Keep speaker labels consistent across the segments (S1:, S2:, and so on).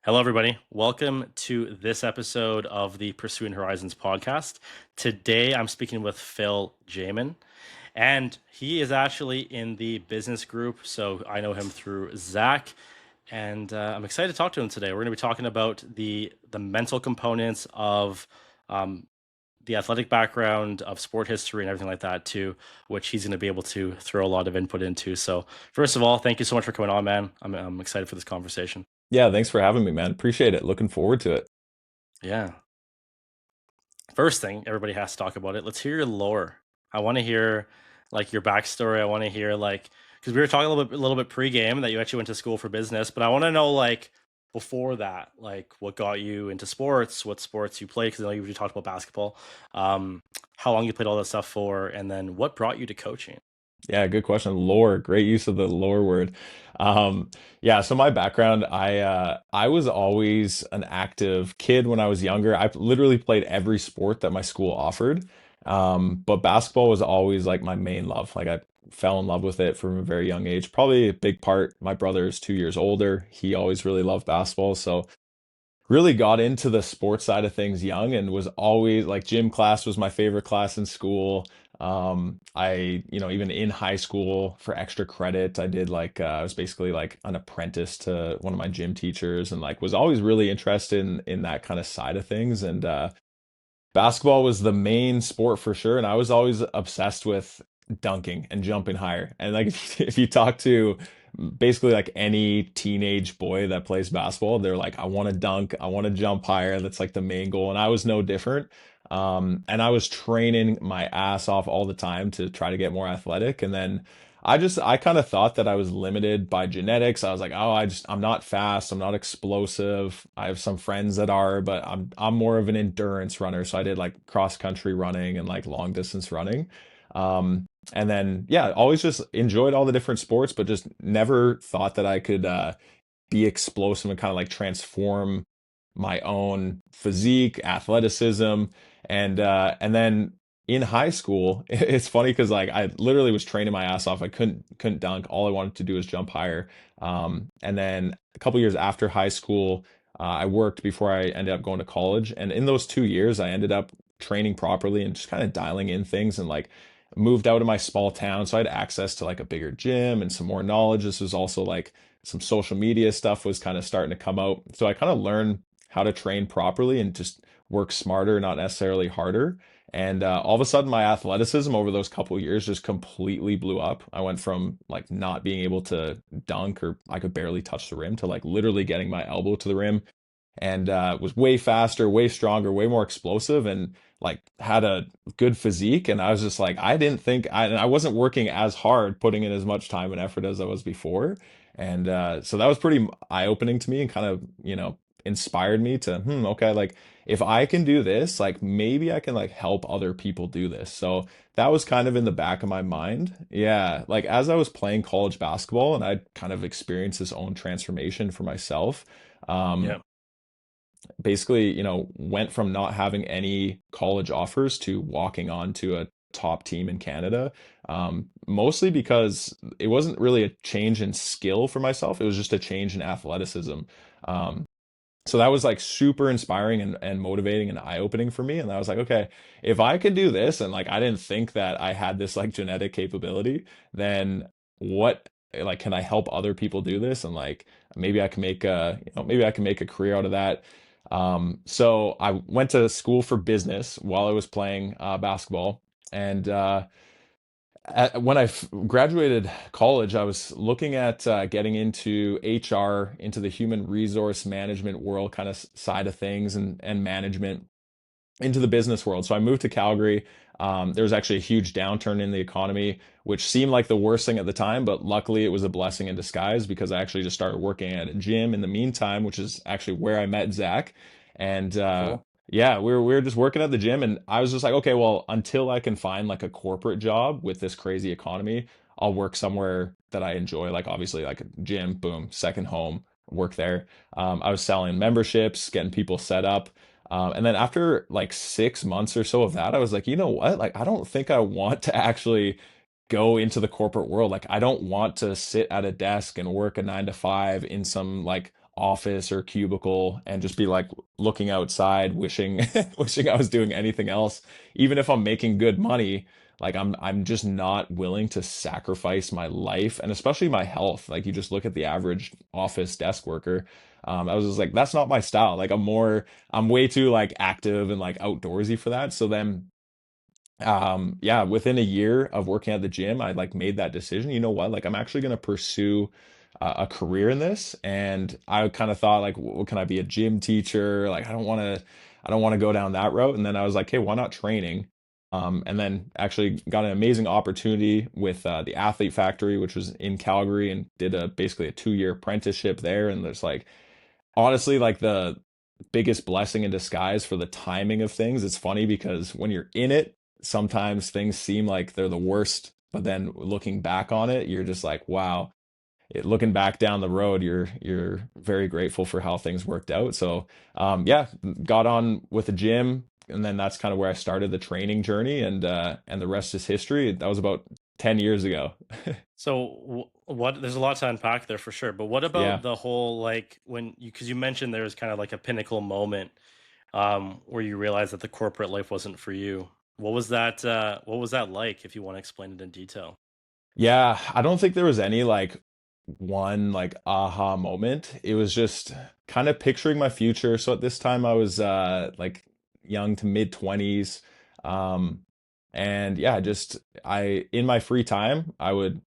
S1: Hello, everybody. Welcome to this episode of the Pursuing Horizons podcast. Today, I'm speaking with Phil Jaman, and he is actually in the business group. So I know him through Zach, and I'm excited to talk to him today. We're going to be talking about the mental components of um, the athletic background, of sport history, and everything like that too, which he's going to be able to throw a lot of input into. So, first of all, thank you so much for coming on, man. I'm excited for this conversation.
S2: Yeah, thanks for having me, man. Appreciate it. Looking forward to it.
S1: Yeah. First thing, everybody has to talk about it. Let's hear your lore. I want to hear like your backstory. I want to hear like because we were talking a little bit pregame that you actually went to school for business, but I want to know like before that, like what got you into sports, what sports you played, because I know you talked about basketball, how long you played all that stuff for, and then what brought you to coaching.
S2: Yeah, good question. Lore, great use of the lore word. Um, yeah, so my background, I was always an active kid when I was younger. I literally played every sport that my school offered. But basketball was always like my main love. Like I fell in love with it from a very young age. Probably a big part. My brother is 2 years older. He always really loved basketball. So really got into the sports side of things young and was always like gym class was my favorite class in school. Even in high school for extra credit, I did I was basically like an apprentice to one of my gym teachers and like was always really interested in that kind of side of things. And basketball was the main sport for sure. And I was always obsessed with dunking and jumping higher. And like if you talk to basically like any teenage boy that plays basketball, they're like, I want to dunk, I want to jump higher. That's like the main goal. And I was no different. And I was training my ass off all the time to try to get more athletic. And then I kind of thought that I was limited by genetics. I was like, oh, I'm not fast, I'm not explosive. I have some friends that are, but I'm more of an endurance runner. So I did like cross country running and like long distance running. And then yeah, always just enjoyed all the different sports, but just never thought that I could be explosive and kind of like transform my own physique, athleticism, and then in high school, it's funny because like I literally was training my ass off. I couldn't dunk. All I wanted to do was jump higher. And then a couple years after high school, I worked before I ended up going to college. And in those 2 years, I ended up training properly and just kind of dialing in things and like moved out of my small town. So I had access to like a bigger gym and some more knowledge. This was also like some social media stuff was kind of starting to come out. So I kind of learned how to train properly and just work smarter, not necessarily harder. And all of a sudden, my athleticism over those couple years just completely blew up. I went from like not being able to dunk or I could barely touch the rim to like literally getting my elbow to the rim and was way faster, way stronger, way more explosive, and like had a good physique. And I was just like, I didn't think and I wasn't working as hard, putting in as much time and effort as I was before. And so that was pretty eye-opening to me and kind of, inspired me to, okay, like if I can do this, like maybe I can like help other people do this. So that was kind of in the back of my mind. Yeah, like as I was playing college basketball and I kind of experienced this own transformation for myself. Um,
S1: Yeah.
S2: Basically, went from not having any college offers to walking on to a top team in Canada. Mostly because it wasn't really a change in skill for myself. It was just a change in athleticism. Um, so that was like super inspiring and motivating and eye-opening for me. And I was like, okay, if I can do this, and like I didn't think that I had this like genetic capability, then what like can I help other people do this? And like maybe I can make maybe I can make a career out of that. So I went to school for business while I was playing basketball. And when graduated college, I was looking at getting into HR, into the human resource management world kind of side of things and management into the business world. So I moved to Calgary. There was actually a huge downturn in the economy, which seemed like the worst thing at the time, but luckily it was a blessing in disguise because I actually just started working at a gym in the meantime, which is actually where I met Zach. And
S1: Cool.
S2: yeah, we were just working at the gym, and I was just like, okay, well, until I can find like a corporate job with this crazy economy, I'll work somewhere that I enjoy, like obviously like a gym, boom, second home, work there. I was selling memberships, getting people set up. And then after like 6 months or so of that, I was like, you know what? Like, I don't think I want to actually go into the corporate world. Like, I don't want to sit at a desk and work a 9 to 5 in some like office or cubicle and just be like looking outside, wishing wishing I was doing anything else. Even if I'm making good money, like I'm just not willing to sacrifice my life and especially my health. Like you just look at the average office desk worker. I was just like, that's not my style. Like I'm way too like active and like outdoorsy for that. So then yeah, within a year of working at the gym, I like made that decision. You know what? Like I'm actually going to pursue a career in this. And I kind of thought like, what can I be, a gym teacher? Like I don't want to go down that route. And then I was like, hey, why not training? And then actually got an amazing opportunity with the Athlete Factory, which was in Calgary, and did a basically a 2 year apprenticeship there. And there's like honestly like the biggest blessing in disguise for the timing of things. It's funny because when you're in it, sometimes things seem like they're the worst, but then looking back on it, you're just like, wow. Looking back down the road, you're very grateful for how things worked out. So yeah, got on with the gym, and then that's kind of where I started the training journey, and the rest is history. That was about 10 years ago.
S1: So what? There's a lot to unpack there for sure. But what about
S2: Yeah.
S1: the whole like when you because you mentioned there was kind of like a pinnacle moment where you realized that the corporate life wasn't for you. What was that? What was that like? If you want to explain it in detail.
S2: Yeah, I don't think there was any like one like aha moment. It was just kind of picturing my future. So at this time I was like young to mid 20s. Um and yeah, just I in my free time, I would,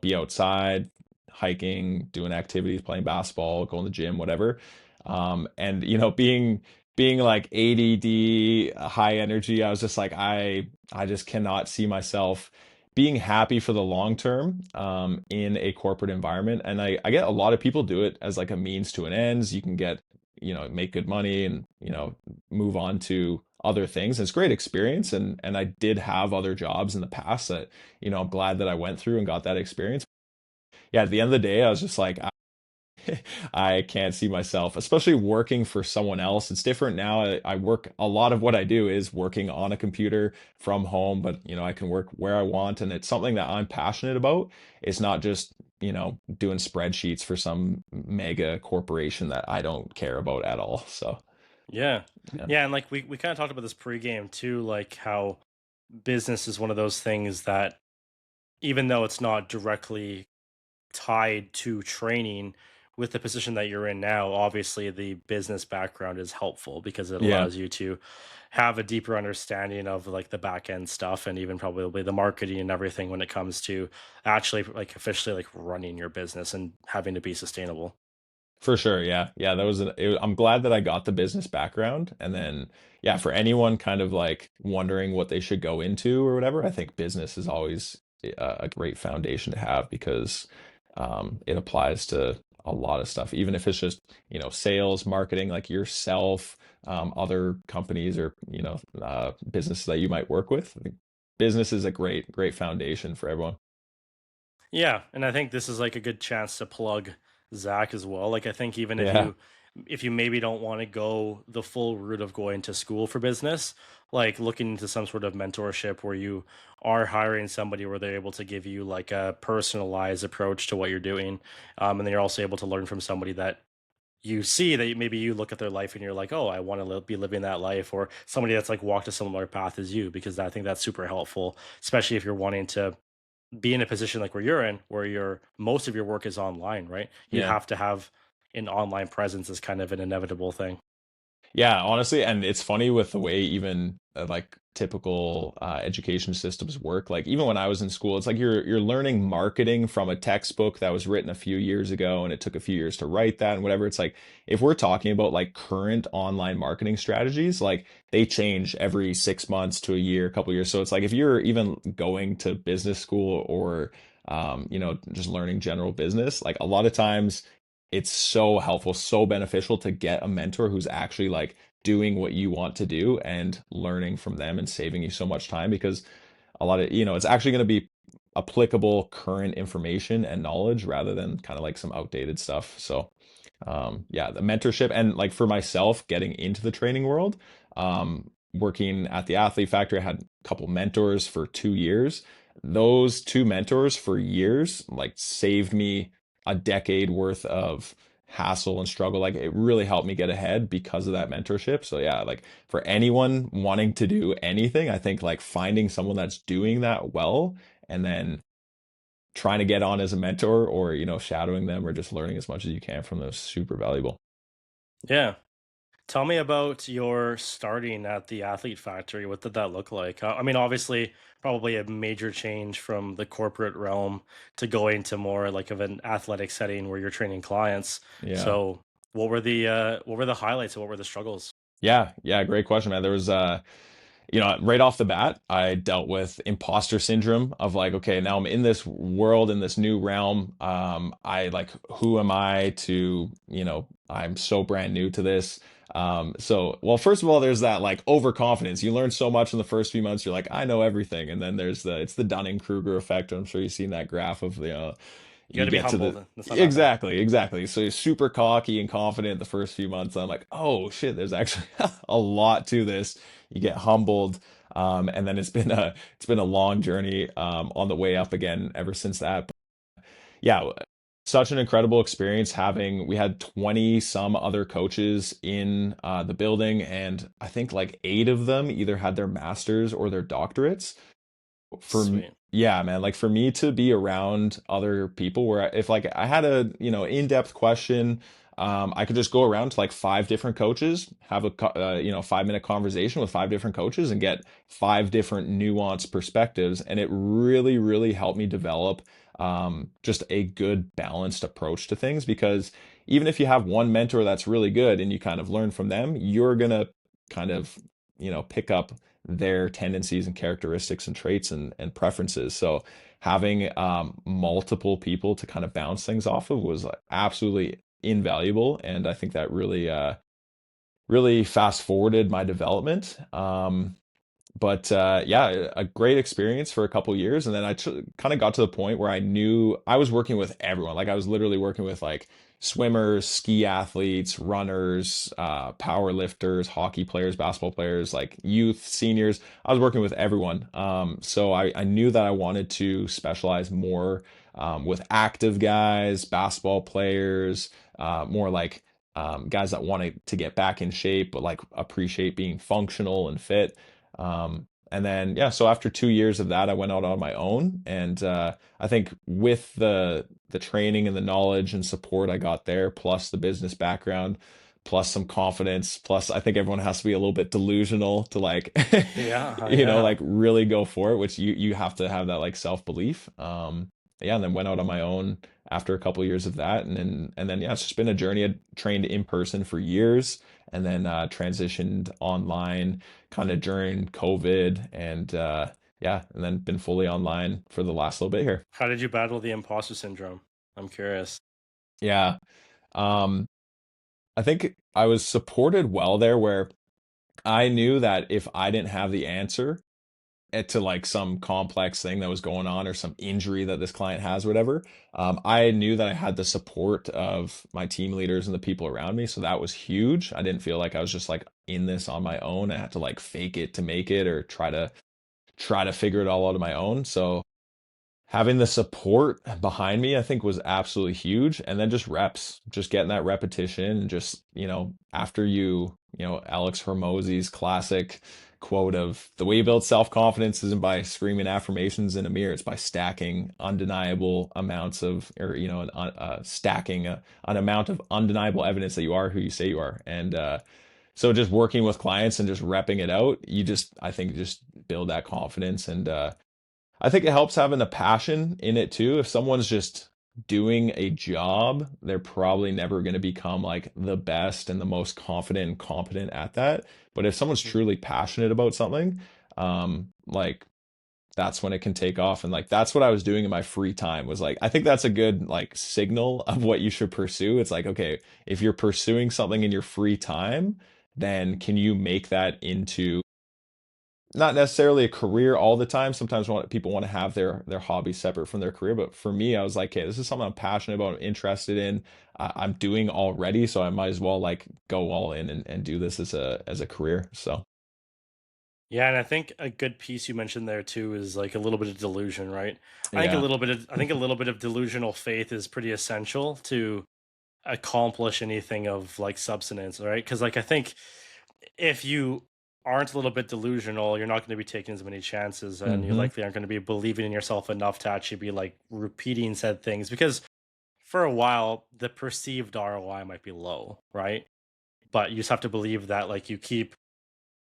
S2: be outside hiking, doing activities, playing basketball, going to the gym, whatever. And being like ADD, high energy, I was just like I just cannot see myself being happy for the long term in a corporate environment. And I get a lot of people do it as like a means to an ends. You can get, make good money and, move on to other things. It's a great experience. And I did have other jobs in the past that, I'm glad that I went through and got that experience. Yeah, at the end of the day, I was just like, I can't see myself, especially working for someone else. It's different now. I work a lot of what I do is working on a computer from home, but I can work where I want, and it's something that I'm passionate about. It's not just, doing spreadsheets for some mega corporation that I don't care about at all. So,
S1: Yeah,
S2: yeah.
S1: yeah, and like we kind of talked about this pregame too, like how business is one of those things that even though it's not directly tied to training with the position that you're in now, obviously the business background is helpful because it
S2: Yeah,
S1: allows you to have a deeper understanding of like the back end stuff and even probably the marketing and everything when it comes to actually like officially like running your business and having to be sustainable.
S2: for sure. Yeah. Yeah. I'm glad that I got the business background. And then, yeah, for anyone kind of like wondering what they should go into or whatever, I think business is always a great foundation to have because it applies to a lot of stuff, even if it's just, sales, marketing, like yourself, other companies or, businesses that you might work with. I think business is a great foundation for everyone.
S1: Yeah, and I think this is like a good chance to plug Zach as well. Like I think even
S2: Yeah.
S1: if you maybe don't want to go the full route of going to school for business, like looking into some sort of mentorship where you are hiring somebody where they're able to give you like a personalized approach to what you're doing, and then you're also able to learn from somebody that you see that maybe you look at their life and you're like, oh, I want to be living that life, or somebody that's like walked a similar path as you, because I think that's super helpful, especially if you're wanting to be in a position like where you're in, where your most of your work is online, right? You
S2: Yeah.
S1: have to have an online presence as kind of an inevitable thing.
S2: Yeah, honestly, and it's funny with the way even like typical education systems work. Like even when I was in school, it's like you're learning marketing from a textbook that was written a few years ago, and it took a few years to write that and whatever. It's like if we're talking about like current online marketing strategies, like they change every 6 months to a year, a couple years. So it's like if you're even going to business school or just learning general business, like a lot of times it's so helpful, so beneficial to get a mentor who's actually like doing what you want to do and learning from them and saving you so much time because a lot of, it's actually going to be applicable current information and knowledge rather than kind of like some outdated stuff. So, yeah, the mentorship and like for myself getting into the training world, working at the Athlete Factory, I had a couple mentors for 2 years. Those two mentors for years like saved me a decade worth of hassle and struggle. Like it really helped me get ahead because of that mentorship. So yeah, like for anyone wanting to do anything, I think like finding someone that's doing that well and then trying to get on as a mentor or, shadowing them or just learning as much as you can from them is super valuable.
S1: Yeah. Tell me about your starting at the Athlete Factory. What did that look like? I mean, obviously, probably a major change from the corporate realm to going to more like of an athletic setting where you're training clients.
S2: Yeah.
S1: So, what were the highlights and what were the struggles?
S2: Yeah, yeah, great question, man. There was right off the bat, I dealt with imposter syndrome of like, okay, now I'm in this world, in this new realm. I like, who am I to, I'm so brand new to this. Well, first of all, there's that like overconfidence. You learn so much in the first few months. You're like, I know everything. And then it's the Dunning-Kruger effect. I'm sure you've seen that graph of
S1: You got
S2: you
S1: to be
S2: get to the
S1: humbled. That's not that bad.
S2: exactly. So you're super cocky and confident the first few months. I'm like, oh shit, there's actually a lot to this. You get humbled, and then it's been a long journey on the way up again ever since that. But yeah, such an incredible experience having. We had 20 some other coaches in the building, and I think like eight of them either had their masters or their doctorates
S1: Sweet.
S2: yeah, man, like for me to be around other people where if like I had a, in-depth question, I could just go around to like five different coaches, have a 5-minute conversation with five different coaches and get five different nuanced perspectives. And it really, really helped me develop just a good balanced approach to things because even if you have one mentor that's really good and you kind of learn from them, you're gonna kind of, pick up their tendencies and characteristics and traits and preferences. So having multiple people to kind of bounce things off of was absolutely invaluable, and I think that really fast forwarded my development. But yeah, a great experience for a couple years, and then kind of got to the point where I knew I was working with everyone. Like I was literally working with like swimmers, ski athletes, runners, power lifters, hockey players, basketball players, like youth, seniors. I was working with everyone. So I knew that I wanted to specialize more with active guys, basketball players, more like guys that wanted to get back in shape, but like appreciate being functional and fit. And then yeah, so after 2 years of that, I went out on my own, and I think with the training and the knowledge and support I got there, plus the business background, plus some confidence, plus I think everyone has to be a little bit delusional to like,
S1: Yeah, yeah.
S2: like really go for it, which you have to have that like self-belief. Yeah, and then went out on my own after a couple years of that, and then yeah, it's just been a journey. I trained in person for years, and then transitioned online kind of during COVID, and yeah, and then been fully online for the last little bit here.
S1: How did you battle the imposter syndrome? I'm curious.
S2: Yeah. Um, I think I was supported well there where I knew that if I didn't have the answer to like some complex thing that was going on or some injury that this client has, or whatever, I knew that I had the support of my team leaders and the people around me. So that was huge. I didn't feel like I was just like in this on my own. I had to like fake it to make it or try to figure it all out on my own. So having the support behind me, I think was absolutely huge. And then just reps, just getting that repetition and just, after Alex Hormozy's classic quote of the way you build self-confidence isn't by screaming affirmations in a mirror, it's by stacking undeniable amounts of, or, stacking an amount of undeniable evidence that you are who you say you are. And, so just working with clients and just repping it out, I think just build that confidence. And, I think it helps having a passion in it too. If someone's just doing a job, they're probably never going to become like the best and the most confident and competent at that. But if someone's
S1: Mhm.
S2: truly passionate about something, like that's when it can take off. And like that's what I was doing in my free time was like, I think that's a good like signal of what you should pursue. It's like, okay, if you're pursuing something in your free time, then can you make that into not necessarily a career all the time. Sometimes people want to have their hobby separate from their career, but for me, I was like, hey, this is something I'm passionate about, I'm interested in, I'm doing already, so I might as well like go all in and do this as a career. So
S1: Yeah, and I think a good piece you mentioned there too is like a little bit of delusion, right?
S2: yeah,
S1: I think a little bit of delusional faith is pretty essential to accomplish anything of like substance, right? Because like I think if you aren't a little bit delusional, you're not going to be taking as many chances, and you
S2: Hmm.
S1: likely aren't going to be believing in yourself enough to actually be like repeating said things because for a while the perceived ROI might be low, right? But you just have to believe that like you keep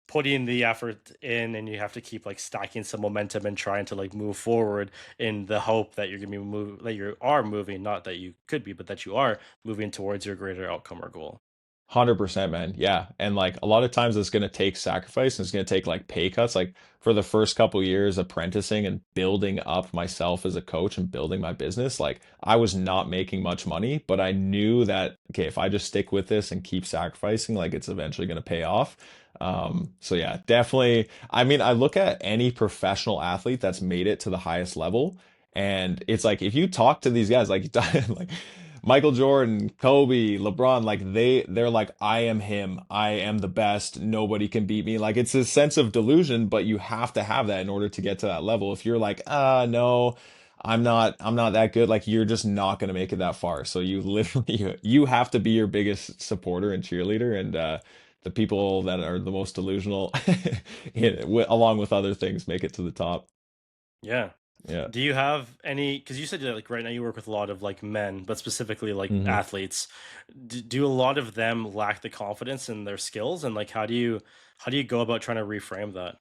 S1: putting the effort in and you have to keep like stacking some momentum and trying to like move forward in the hope that you're going to be that you are moving, not that you could be, but that you are moving towards your greater outcome or goal.
S2: 100%, man. Yeah. And like a lot of times it's going to take sacrifice and it's going to take like pay cuts. Like for the first couple years apprenticing and building up myself as a coach and building my business, like I was not making much money, but I knew that, okay, if I just stick with this and keep sacrificing, like it's eventually going to pay off. So yeah, definitely. I mean, I look at any professional athlete that's made it to the highest level, and it's like if you talk to these guys, like like Michael Jordan, Kobe, LeBron, like they're like, I am him. I am the best. Nobody can beat me. Like it's a sense of delusion, but you have to have that in order to get to that level. If you're like, no, I'm not that good, like you're just not gonna make it that far. So you literally you have to be your biggest supporter and cheerleader, and the people that are the most delusional along with other things make it to the top.
S1: Yeah.
S2: Yeah.
S1: Do you have any, because you said that like right now you work with a lot of like men, but specifically like
S2: Mhm.
S1: athletes. Do a lot of them lack the confidence in their skills, and like how do you go about trying to reframe that?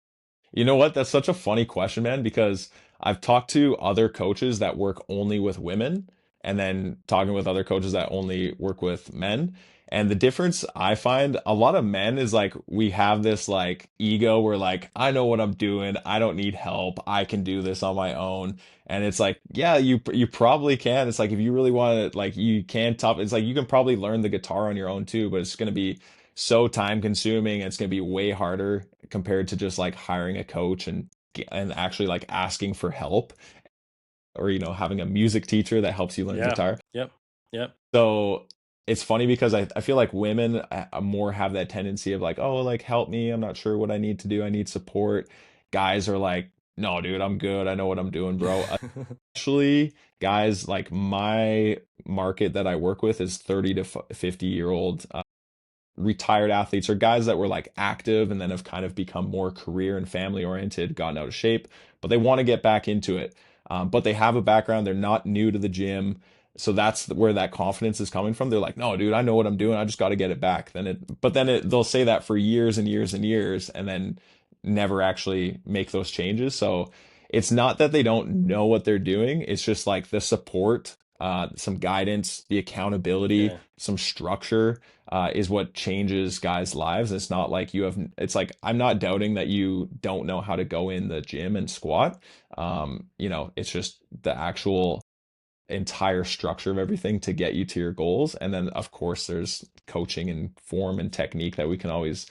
S2: You know what? That's such a funny question, man, because I've talked to other coaches that work only with women and then talking with other coaches that only work with men. And the difference I find a lot of men is like we have this like ego where like I know what I'm doing. I don't need help. I can do this on my own. And it's like, yeah, you probably can. It's like if you really want to like you can top it's like you can probably learn the guitar on your own too, but it's going to be so time consuming. It's going to be way harder compared to just like hiring a coach and actually like asking for help or having a music teacher that helps you learn
S1: Yeah.
S2: guitar.
S1: Yep. Yep.
S2: So it's funny because I feel like women more have that tendency of like, oh, like help me. I'm not sure what I need to do. I need support. Guys are like, no, dude, I'm good. I know what I'm doing, bro. Especially guys like my market that I work with is 30 to 50-year-old retired athletes or guys that were like active and then have kind of become more career and family oriented, gotten out of shape, but they want to get back into it. But they have a background, they're not new to the gym. So that's where that confidence is coming from. They're like, no, dude, I know what I'm doing. I just got to get it back. They'll say that for years and years and years and then never actually make those changes. So it's not that they don't know what they're doing. It's just like the support, some guidance, the accountability,
S1: Yeah.
S2: some structure is what changes guys' lives. It's not like it's like, I'm not doubting that you don't know how to go in the gym and squat. It's just the actual entire structure of everything to get you to your goals. And then, of course, there's coaching and form and technique that we can always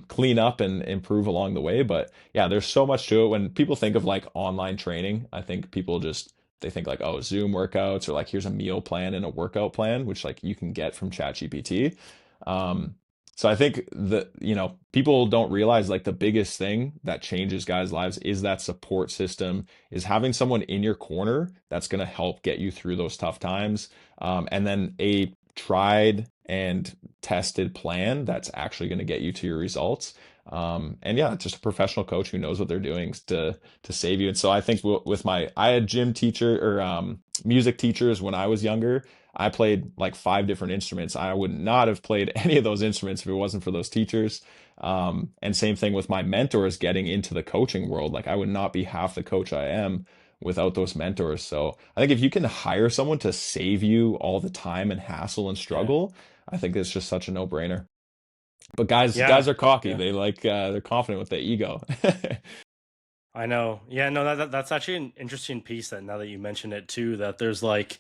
S2: clean up and improve along the way. But yeah, there's so much to it. When people think of like online training, I think people just they think like, oh, Zoom workouts or like here's a meal plan and a workout plan, which like you can get from ChatGPT. Um, so I think that, people don't realize like the biggest thing that changes guys' lives is that support system, is having someone in your corner that's going to help get you through those tough times. And then a tried and tested plan that's actually going to get you to your results. And yeah, just a professional coach who knows what they're doing to save you. And so I think with I had gym teacher or music teachers when I was younger. I played like five different instruments. I would not have played any of those instruments if it wasn't for those teachers. And same thing with my mentors getting into the coaching world. Like I would not be half the coach I am without those mentors. So I think if you can hire someone to save you all the time and hassle and
S1: Yeah.
S2: struggle, I think it's just such a no-brainer. But guys
S1: Yeah.
S2: are cocky.
S1: Yeah.
S2: They like they're confident with their ego.
S1: I know. Yeah, no, that's actually an interesting piece that now that you mention it too, that there's like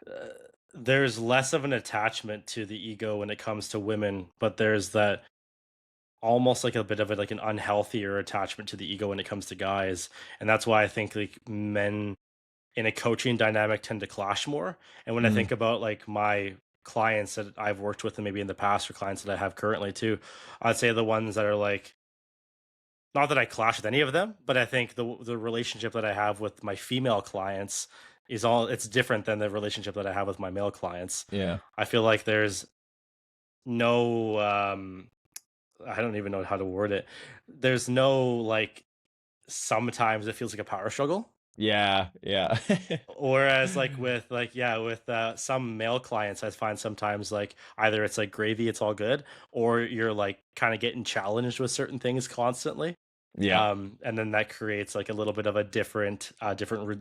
S1: uh, there's less of an attachment to the ego when it comes to women, but there's that almost like a bit of a like an unhealthier attachment to the ego when it comes to guys. And that's why I think like men in a coaching dynamic tend to clash more. And when I
S2: Mm,
S1: think about like my clients that I've worked with and maybe in the past or clients that I have currently too, I'd say the ones that are like not that I clash with any of them, but I think the relationship that I have with my female clients is all it's different than the relationship that I have with my male clients.
S2: Yeah.
S1: I feel like there's no I don't even know how to word it. There's no like sometimes it feels like a power struggle.
S2: Yeah. Yeah.
S1: Whereas like with like yeah, with some male clients I find sometimes like either it's like gravy, it's all good, or you're like kind of getting challenged with certain things constantly.
S2: Yeah.
S1: And then that creates like a little bit of a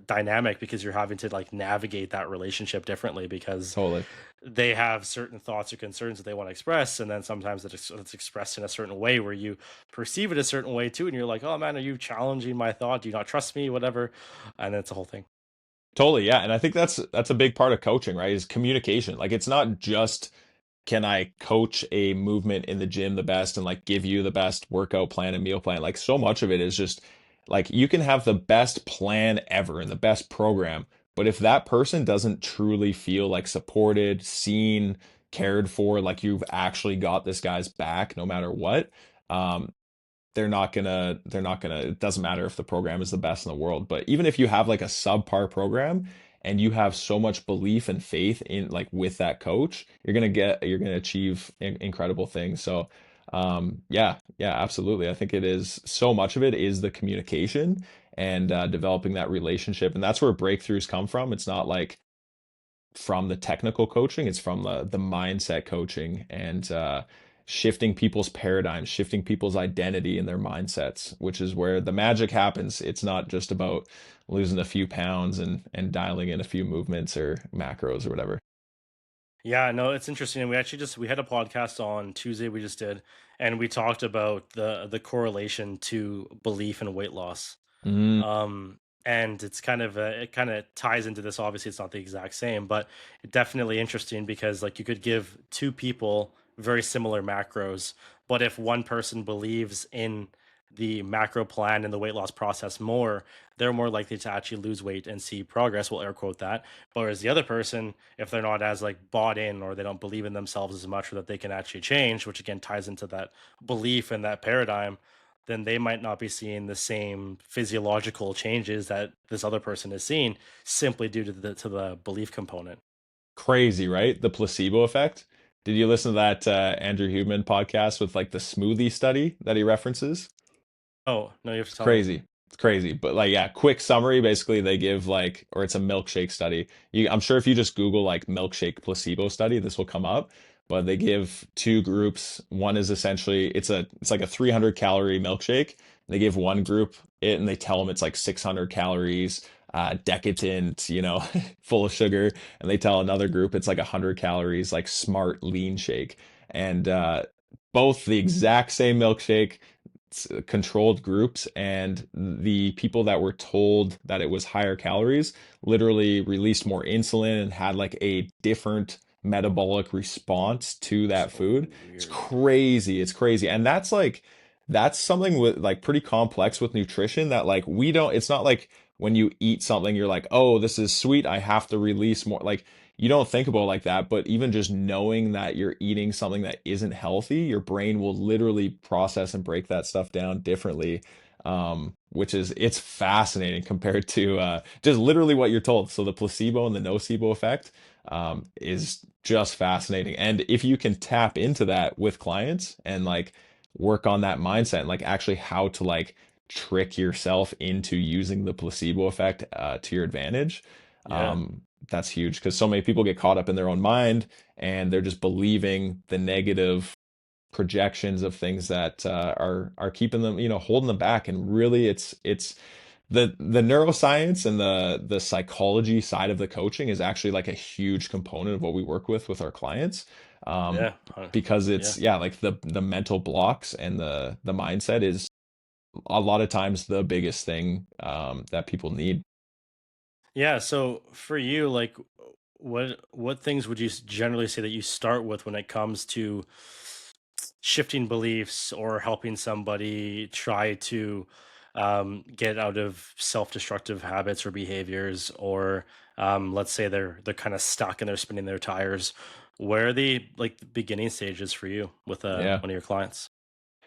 S1: dynamic because you're having to like navigate that relationship differently because
S2: Totally.
S1: they have certain thoughts or concerns that they want to express, and then sometimes it's expressed in a certain way where you perceive it a certain way too, and you're like, oh man, are you challenging my thought? Do you not trust me? Whatever, and it's a whole thing.
S2: Totally. Yeah. And I think that's a big part of coaching, right? Is communication. Like it's not just can I coach a movement in the gym the best and like give you the best workout plan and meal plan? Like so much of it is just like you can have the best plan ever and the best program, but if that person doesn't truly feel like supported, seen, cared for, like you've actually got this guy's back no matter what, um, they're not gonna it doesn't matter if the program is the best in the world, but even if you have like a subpar program and you have so much belief and faith in like with that coach, you're gonna achieve incredible things. So yeah, yeah, absolutely. I think it is so much of it is the communication and developing that relationship, and that's where breakthroughs come from. It's not like from the technical coaching, it's from the mindset coaching and shifting people's paradigms, shifting people's identity and their mindsets, which is where the magic happens. It's not just about losing a few pounds and dialing in a few movements or macros or whatever.
S1: Yeah, no, it's interesting. And we had a podcast on Tuesday we just did, and we talked about the correlation to belief and weight loss.
S2: Mm,
S1: And it's kind of it kind of ties into this. Obviously, it's not the exact same, but it definitely interesting because like you could give two people very similar macros, but if one person believes in the macro plan and the weight loss process more, they're more likely to actually lose weight and see progress. We'll air quote that. But whereas the other person, if they're not as like bought in or they don't believe in themselves as much or that they can actually change, which again ties into that belief and that paradigm, then they might not be seeing the same physiological changes that this other person is seeing simply due to the belief component.
S2: crazy, right? The placebo effect. Did you listen to that Andrew Huberman podcast with like the smoothie study that he references?
S1: Oh, no, you have to
S2: It's
S1: tell me.
S2: crazy. It's crazy. But like, yeah, quick summary. Basically, they give like, or it's a milkshake study. I'm sure if you just Google like milkshake placebo study, this will come up. But they give two groups. One is essentially it's like a 300 calorie milkshake. They give one group it and they tell them it's like 600 calories, decadent, full of sugar. And they tell another group it's like 100 calories, like smart lean shake. And both the exact same milkshake, controlled groups, and the people that were told that it was higher calories literally released more insulin and had like a different metabolic response to that
S1: So
S2: food. It's
S1: weird.
S2: crazy. It's crazy. And that's something with like pretty complex with nutrition that like we don't it's not like when you eat something you're like, "Oh, this is sweet. I have to release more." Like you don't think about it like that, but even just knowing that you're eating something that isn't healthy, your brain will literally process and break that stuff down differently. Which is it's fascinating compared to just literally what you're told. So the placebo and the nocebo effect is just fascinating. And if you can tap into that with clients and like work on that mindset and like actually how to like trick yourself into using the placebo effect to your advantage,
S1: Yeah.
S2: um, that's huge because so many people get caught up in their own mind and they're just believing the negative projections of things that are keeping them, holding them back. And really, it's the neuroscience and the psychology side of the coaching is actually like a huge component of what we work with our clients. Um,
S1: Yeah.
S2: because
S1: Yeah.
S2: it's yeah, like the mental blocks and the mindset is a lot of times the biggest thing that people need.
S1: Yeah. So for you, like, what things would you generally say that you start with when it comes to shifting beliefs or helping somebody try to get out of self-destructive habits or behaviors, or let's say they're kind of stuck and they're spinning their tires? Where are the like the beginning stages for you with
S2: Yeah.
S1: one of your clients?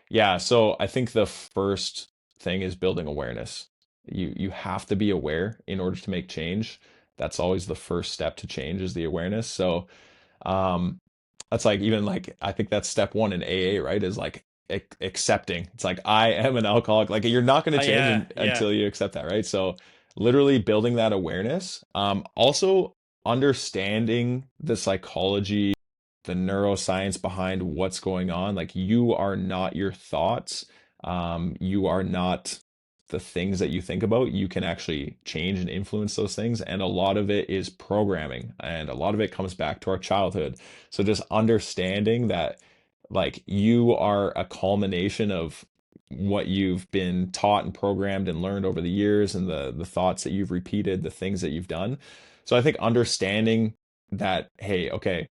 S2: Yeah, so I think the first thing is building awareness. You have to be aware in order to make change. that's always the first step to change, is the awareness. So um, that's like, even like, I think that's step one in AA, right? Is like accepting. It's like, I am an alcoholic. Like, you're not going to change
S1: Yeah, yeah,
S2: until you accept that, right? So literally building that awareness. Also understanding the psychology, the neuroscience behind what's going on. Like, you are not your thoughts. You are not the things that you think about. You can actually change and influence those things. And a lot of it is programming, and a lot of it comes back to our childhood. So just understanding that, like, you are a culmination of what you've been taught and programmed and learned over the years, and the thoughts that you've repeated, the things that you've done. So I think understanding that, hey, okay,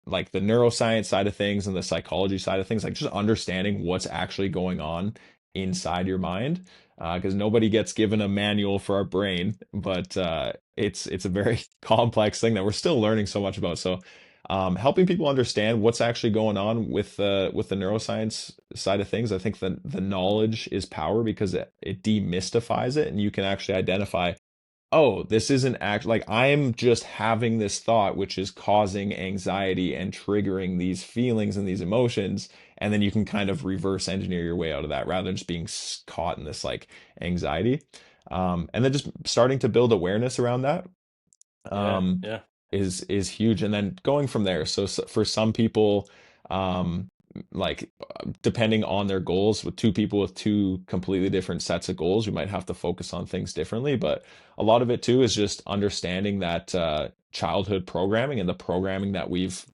S2: like the neuroscience side of things and the psychology side of things, like just understanding what's actually going on inside your mind. Because nobody gets given a manual for our brain, but it's a very complex thing that we're still learning so much about. So, helping people understand what's actually going on with the neuroscience side of things, I think the knowledge is power, because it demystifies it, and you can actually identify, oh, this isn't act like I'm just having this thought, which is causing anxiety and triggering these feelings and these emotions. And then you can kind of reverse engineer your way out of that, rather than just being caught in this like anxiety. And then just starting to build awareness around that,
S1: yeah,
S2: um,
S1: yeah.
S2: is huge, and then going from there. So, for some people, um, like, depending on their goals, with two people with two completely different sets of goals, we might have to focus on things differently. But a lot of it too is just understanding that childhood programming, and the programming that we've,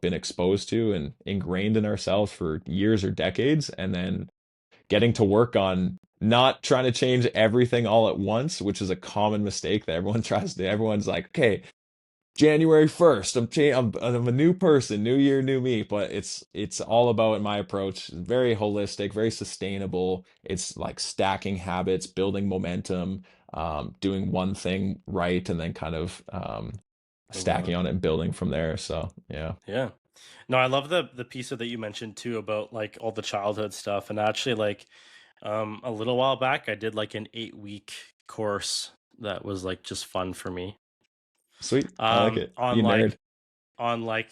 S2: been exposed to and ingrained in ourselves for years or decades, and then getting to work on not trying to change everything all at once, which is a common mistake that everyone tries to. Everyone's like, okay, January 1st, I'm a new person, new year, new me. But it's all about, in my approach, very holistic, very sustainable. It's like stacking habits, building momentum, doing one thing right, and then kind of
S1: I love
S2: stacking
S1: it.
S2: on it and building from there. So yeah.
S1: Yeah. No, I love the piece that you mentioned too about like all the childhood stuff. And actually, like a little while back, I did like an 8 week course that was like just fun for me.
S2: Sweet. I like it.
S1: On
S2: You nerd.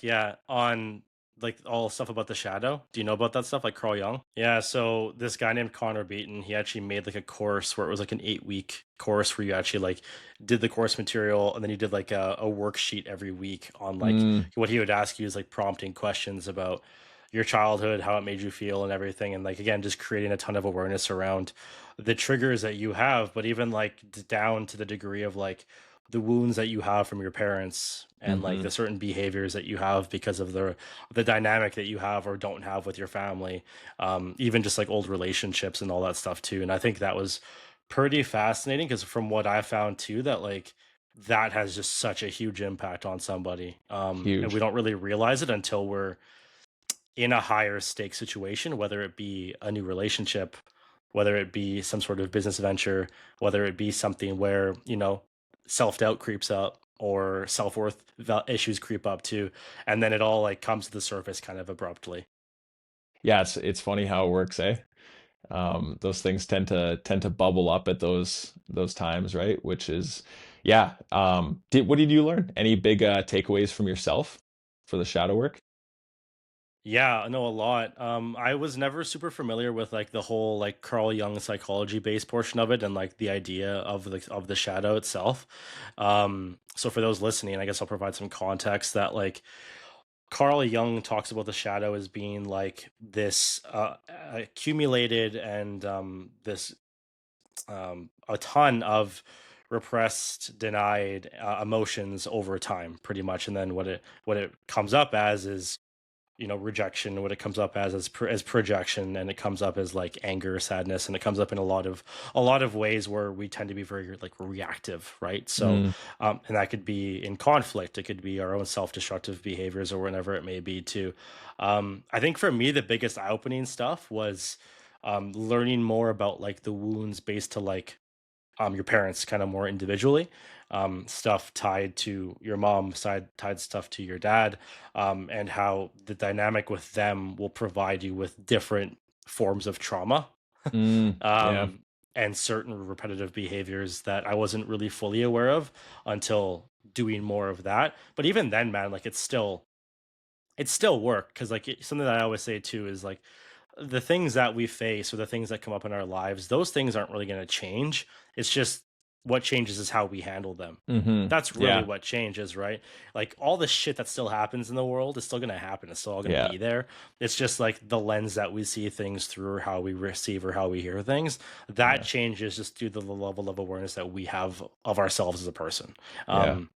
S1: yeah, on like all stuff about the shadow. Do you know about that stuff, like Carl Jung? Yeah, so this guy named Connor Beaton, he actually made like a course where it was like an 8 week course where you actually like did the course material, and then you did like a worksheet every week on like
S2: Mm,
S1: what he would ask you is like prompting questions about your childhood, how it made you feel and everything. And like again, just creating a ton of awareness around the triggers that you have, but even like down to the degree of like the wounds that you have from your parents, and like
S2: hmm.
S1: the certain behaviors that you have because of the dynamic that you have or don't have with your family, even just like old relationships and all that stuff too. And I think that was pretty fascinating, because from what I found too, that like that has just such a huge impact on somebody, and we
S2: Huge.
S1: don't really realize it until we're in a higher stake situation, whether it be a new relationship, whether it be some sort of business venture, whether it be something where, self doubt creeps up or self worth issues creep up too. And then it all like comes to the surface kind of abruptly.
S2: Yeah, it's funny how it works, eh? Those things tend to bubble up at those times, right? Which is, yeah. What did you learn? Any big takeaways from yourself for the shadow work?
S1: Yeah, I know a lot. I was never super familiar with like the whole like Carl Jung psychology based portion of it, and like the idea of the shadow itself. So for those listening, I guess I'll provide some context that like Carl Jung talks about the shadow as being like this accumulated and this a ton of repressed, denied emotions over time, pretty much. And then what it comes up as is, rejection. What it comes up as projection, and it comes up as like anger, sadness, and it comes up in a lot of ways where we tend to be very like reactive, right? So
S2: Mm,
S1: and that could be in conflict, it could be our own self-destructive behaviors or whatever it may be too. I think for me the biggest eye-opening stuff was learning more about like the wounds based to like your parents kind of more individually, stuff tied to your mom side, tied stuff to your dad, and how the dynamic with them will provide you with different forms of trauma.
S2: yeah.
S1: and certain repetitive behaviors that I wasn't really fully aware of until doing more of that. But even then, man, like it's still work because something that I always say too is like the things that we face or the things that come up in our lives, those things aren't really going to change. It's just what changes is how we handle them.
S2: Hmm.
S1: That's really
S2: Yeah.
S1: what changes, right? Like all the shit that still happens in the world is still going to happen. It's still all going to
S2: Yeah.
S1: be there. It's just like the lens that we see things through or how we receive or how we hear things. That
S2: Yeah.
S1: changes just due to the level of awareness that we have of ourselves as a person.
S2: Yeah.
S1: Um,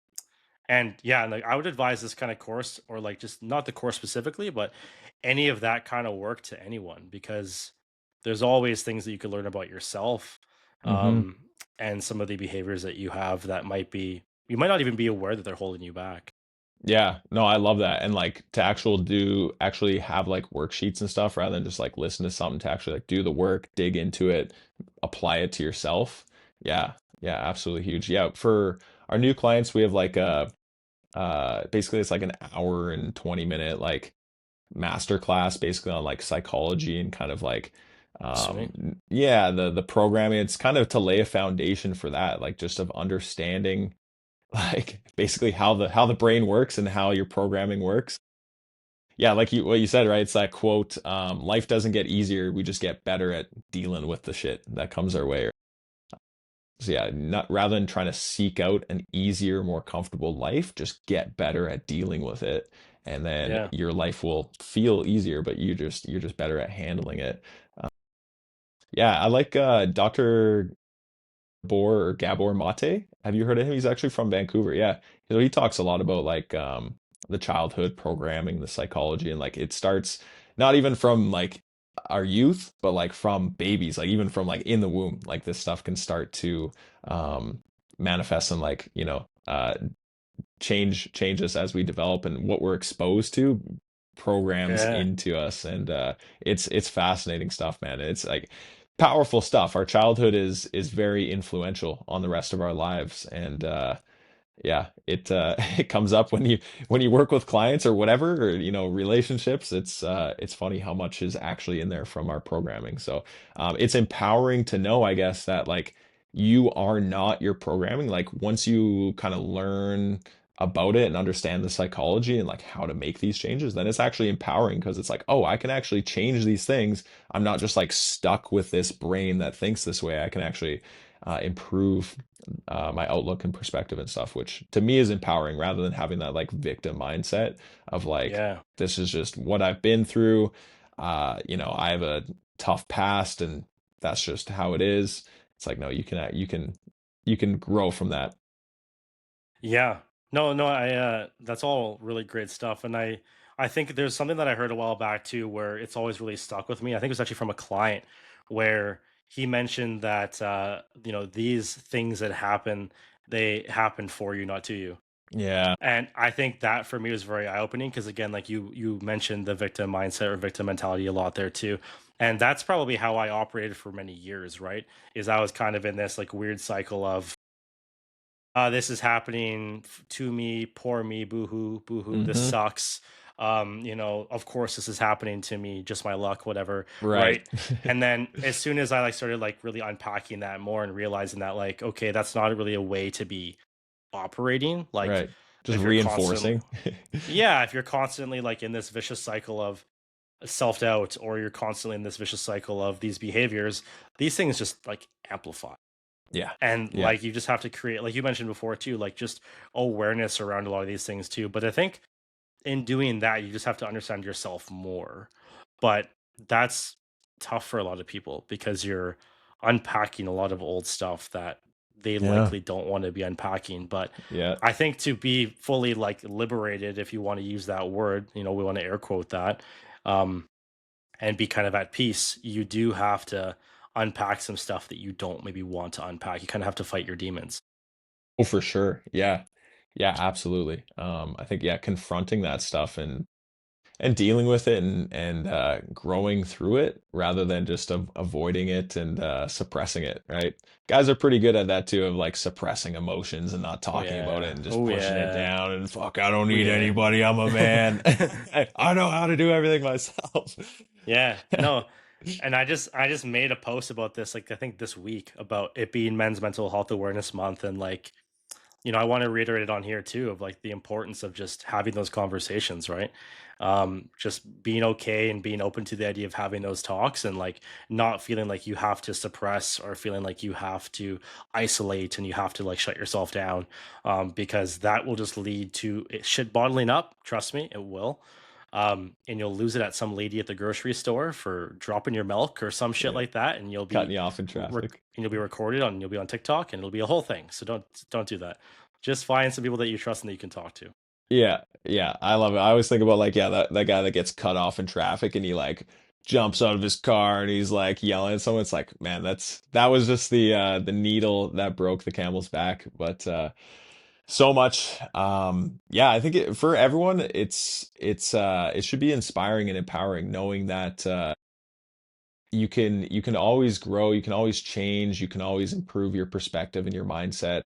S1: and yeah, like I would advise this kind of course, or like just not the course specifically, but any of that kind of work to anyone, because there's always things that you could learn about yourself,
S2: Hmm.
S1: um, and some of the behaviors that you have that you might not even be aware that they're holding you back.
S2: Yeah, no, I love that. And like to actually have like worksheets and stuff rather than just like listen to something, to actually like do the work, dig into it, apply it to yourself. Yeah, yeah, absolutely huge. Yeah, for our new clients, we have like a basically it's like an hour and 20-minute like master class basically on like psychology and kind of like
S1: Sweet.
S2: yeah, the programming. It's kind of to lay a foundation for that, like just of understanding like basically how the brain works and how your programming works. Yeah, like what you said, right? It's that quote, life doesn't get easier, we just get better at dealing with the shit that comes our way. So yeah, not rather than trying to seek out an easier, more comfortable life, just get better at dealing with it. And then
S1: Yeah.
S2: your life will feel easier, but you're just better at handling it. Yeah, I like Dr. Gabor Mate. Have you heard of him? He's actually from Vancouver. Yeah. So he talks a lot about like the childhood programming, the psychology, and like it starts not even from like our youth, but like from babies, like even from like in the womb, like this stuff can start to um manifest and like, change us as we develop, and what we're exposed to programs
S1: Yeah.
S2: into us. And it's fascinating stuff, man. It's like powerful stuff. Our childhood is very influential on the rest of our lives. And yeah, it it comes up when you work with clients or whatever, or relationships. It's funny how much is actually in there from our programming. So it's empowering to know, I guess, that like you are not your programming. Like once you kind of learn about it and understand the psychology and like how to make these changes, then it's actually empowering, because it's like, oh, I can actually change these things. I'm not just like stuck with this brain that thinks this way. I can actually improve my outlook and perspective and stuff, which to me is empowering, rather than having that like victim mindset of like,
S1: Yeah.
S2: this is just what I've been through. I have a tough past and that's just how it is. It's like, no, you can grow from that.
S1: Yeah. No, no, that's all really great stuff. And I think there's something that I heard a while back too where it's always really stuck with me. I think it was actually from a client where he mentioned that these things that happen, they happen for you, not to you.
S2: Yeah,
S1: And I think that for me was very eye-opening because again, like you mentioned the victim mindset or victim mentality a lot there too. And that's probably how I operated for many years, right? Is I was kind of in this like weird cycle of this is happening to me, poor me, boohoo, boohoo, this
S2: hmm,
S1: sucks. Of course this is happening to me, just my luck, whatever,
S2: right.
S1: right? And then as soon as I like started like really unpacking that more and realizing that like, okay, that's not really a way to be operating. Like
S2: Right, just
S1: if you're constantly
S2: reinforcing.
S1: yeah, if you're constantly like in this vicious cycle of self-doubt or you're constantly in this vicious cycle of these behaviors, these things just like amplify.
S2: Yeah,
S1: And
S2: yeah.
S1: like you just have to create, like you mentioned before too, like just awareness around a lot of these things too. But I think in doing that, you just have to understand yourself more. But that's tough for a lot of people because you're unpacking a lot of old stuff that they
S2: Yeah,
S1: likely don't want to be unpacking. But
S2: yeah.
S1: I think to be fully like liberated, if you want to use that word, we want to air quote that, um, and be kind of at peace, you do have to unpack some stuff that you don't maybe want to unpack. You kind of have to fight your demons.
S2: Oh, for sure. Yeah. Yeah, absolutely. I think, yeah, confronting that stuff and dealing with it and growing through it rather than just avoiding it and suppressing it, right? Guys are pretty good at that too, of like suppressing emotions and not
S1: Oh
S2: talking about
S1: yeah.
S2: it and just
S1: Oh
S2: pushing it
S1: yeah.
S2: down, and fuck, I don't
S1: Oh
S2: need
S1: yeah.
S2: anybody. I'm a man. I know how to do everything myself.
S1: Yeah. No. And I just made a post about this, like I think this week, about it being Men's Mental Health Awareness Month, and like, I want to reiterate it on here too, of like the importance of just having those conversations, right? Just being okay and being open to the idea of having those talks, and like not feeling like you have to suppress, or feeling like you have to isolate and you have to like shut yourself down, because that will just lead to shit bottling up. Trust me, it will. And you'll lose it at some lady at the grocery store for dropping your milk or some shit
S2: Yeah,
S1: like that, and you'll
S2: cutting
S1: be
S2: you off in traffic.
S1: and you'll be recorded on, you'll be on TikTok, and it'll be a whole thing. So don't do that. Just find some people that you trust and that you can talk to.
S2: Yeah, yeah, I love it. I always think about like, yeah, that guy that gets cut off in traffic and he like jumps out of his car and he's like yelling at someone. It's like, man, that was just the needle that broke the camel's back. But so much. Yeah, I think for everyone, it should be inspiring and empowering knowing that you can always grow, you can always change, you can always improve your perspective and your mindset.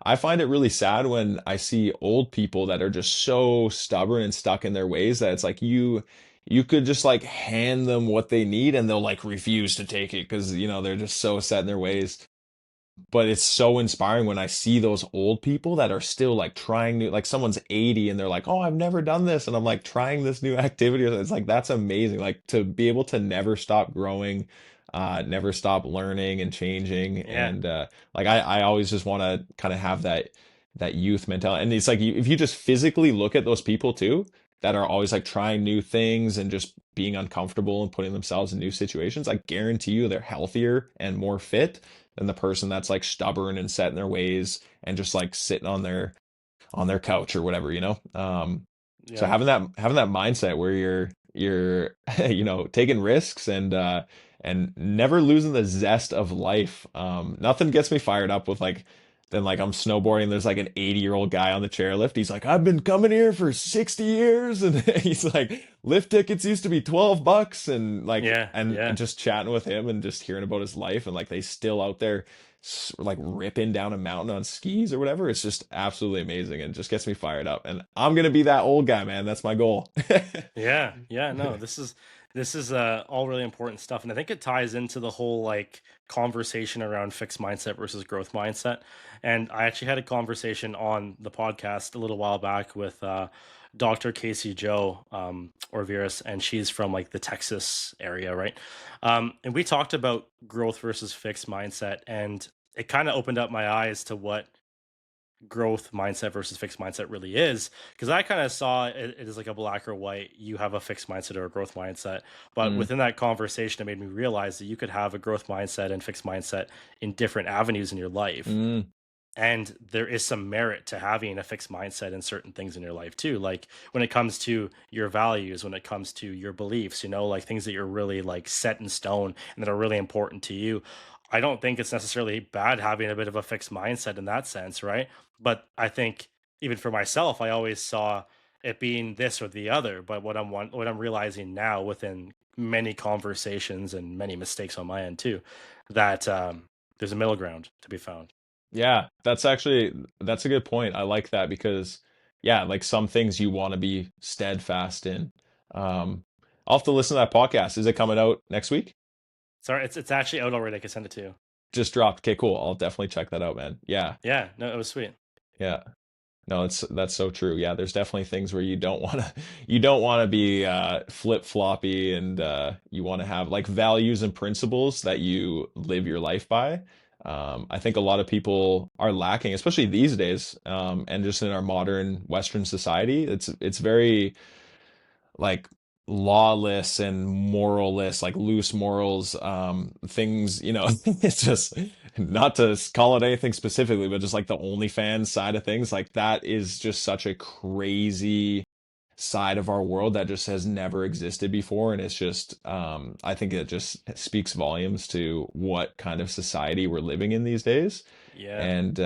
S2: I find it really sad when I see old people that are just so stubborn and stuck in their ways that it's like you could just like hand them what they need and they'll like refuse to take it because they're just so set in their ways. But it's so inspiring when I see those old people that are still like trying new, like someone's 80 and they're like, "Oh, I've never done this." And I'm like trying this new activity. It's like that's amazing. Like to be able to never stop growing, never stop learning and changing.
S1: Yeah,
S2: And like I always just want to kind of have that youth mentality. And it's like if you just physically look at those people too, that are always like trying new things and just being uncomfortable and putting themselves in new situations, I guarantee you they're healthier and more fit than the person that's like stubborn and set in their ways and just like sitting on their couch or whatever, so
S1: yeah,
S2: having that mindset where you're taking risks and never losing the zest of life. Nothing gets me fired up with like then like I'm snowboarding, there's like an 80-year-old guy on the chairlift. He's like, I've been coming here for 60 years. And he's like, lift tickets used to be $12 and like
S1: yeah,
S2: and
S1: yeah,
S2: just chatting with him and just hearing about his life and like they still out there like ripping down a mountain on skis or whatever. It's just absolutely amazing and just gets me fired up. And I'm gonna be that old guy, man. That's my goal.
S1: yeah, yeah. No, this is all really important stuff, and I think it ties into the whole like conversation around fixed mindset versus growth mindset. And I actually had a conversation on the podcast a little while back with Dr. Casey Joe Orviras, and she's from like the Texas area, right? And we talked about growth versus fixed mindset, and it kind of opened up my eyes to what growth mindset versus fixed mindset really is, because I kind of saw it as like a black or white. You have a fixed mindset or a growth mindset, but
S2: Mm,
S1: within that conversation it made me realize that you could have a growth mindset and fixed mindset in different avenues in your life,
S2: mm,
S1: and there is some merit to having a fixed mindset in certain things in your life too, like when it comes to your values, when it comes to your beliefs, like things that you're really like set in stone and that are really important to you. I don't think it's necessarily bad having a bit of a fixed mindset in that sense, right? But I think even for myself, I always saw it being this or the other. But what I'm realizing now, within many conversations and many mistakes on my end too, that there's a middle ground to be found.
S2: yeah, that's a good point. I like that because yeah, like some things you want to be steadfast in. I'll have to listen to that podcast. Is it coming out next week?
S1: Sorry, it's actually out already. I can send it to you.
S2: Just dropped. Okay, cool. I'll definitely check that out, man. Yeah,
S1: Yeah, no, it was sweet.
S2: yeah. No, that's so true. Yeah, there's definitely things where you don't want to be flip-floppy and you want to have like values and principles that you live your life by. I think a lot of people are lacking, especially these days, and just in our modern Western society. It's very like lawless and moralless, like loose morals, things, it's just not to call it anything specifically, but just like the OnlyFans side of things, like that is just such a crazy side of our world that just has never existed before. And it's just, I think it just speaks volumes to what kind of society we're living in these days.
S1: Yeah,
S2: And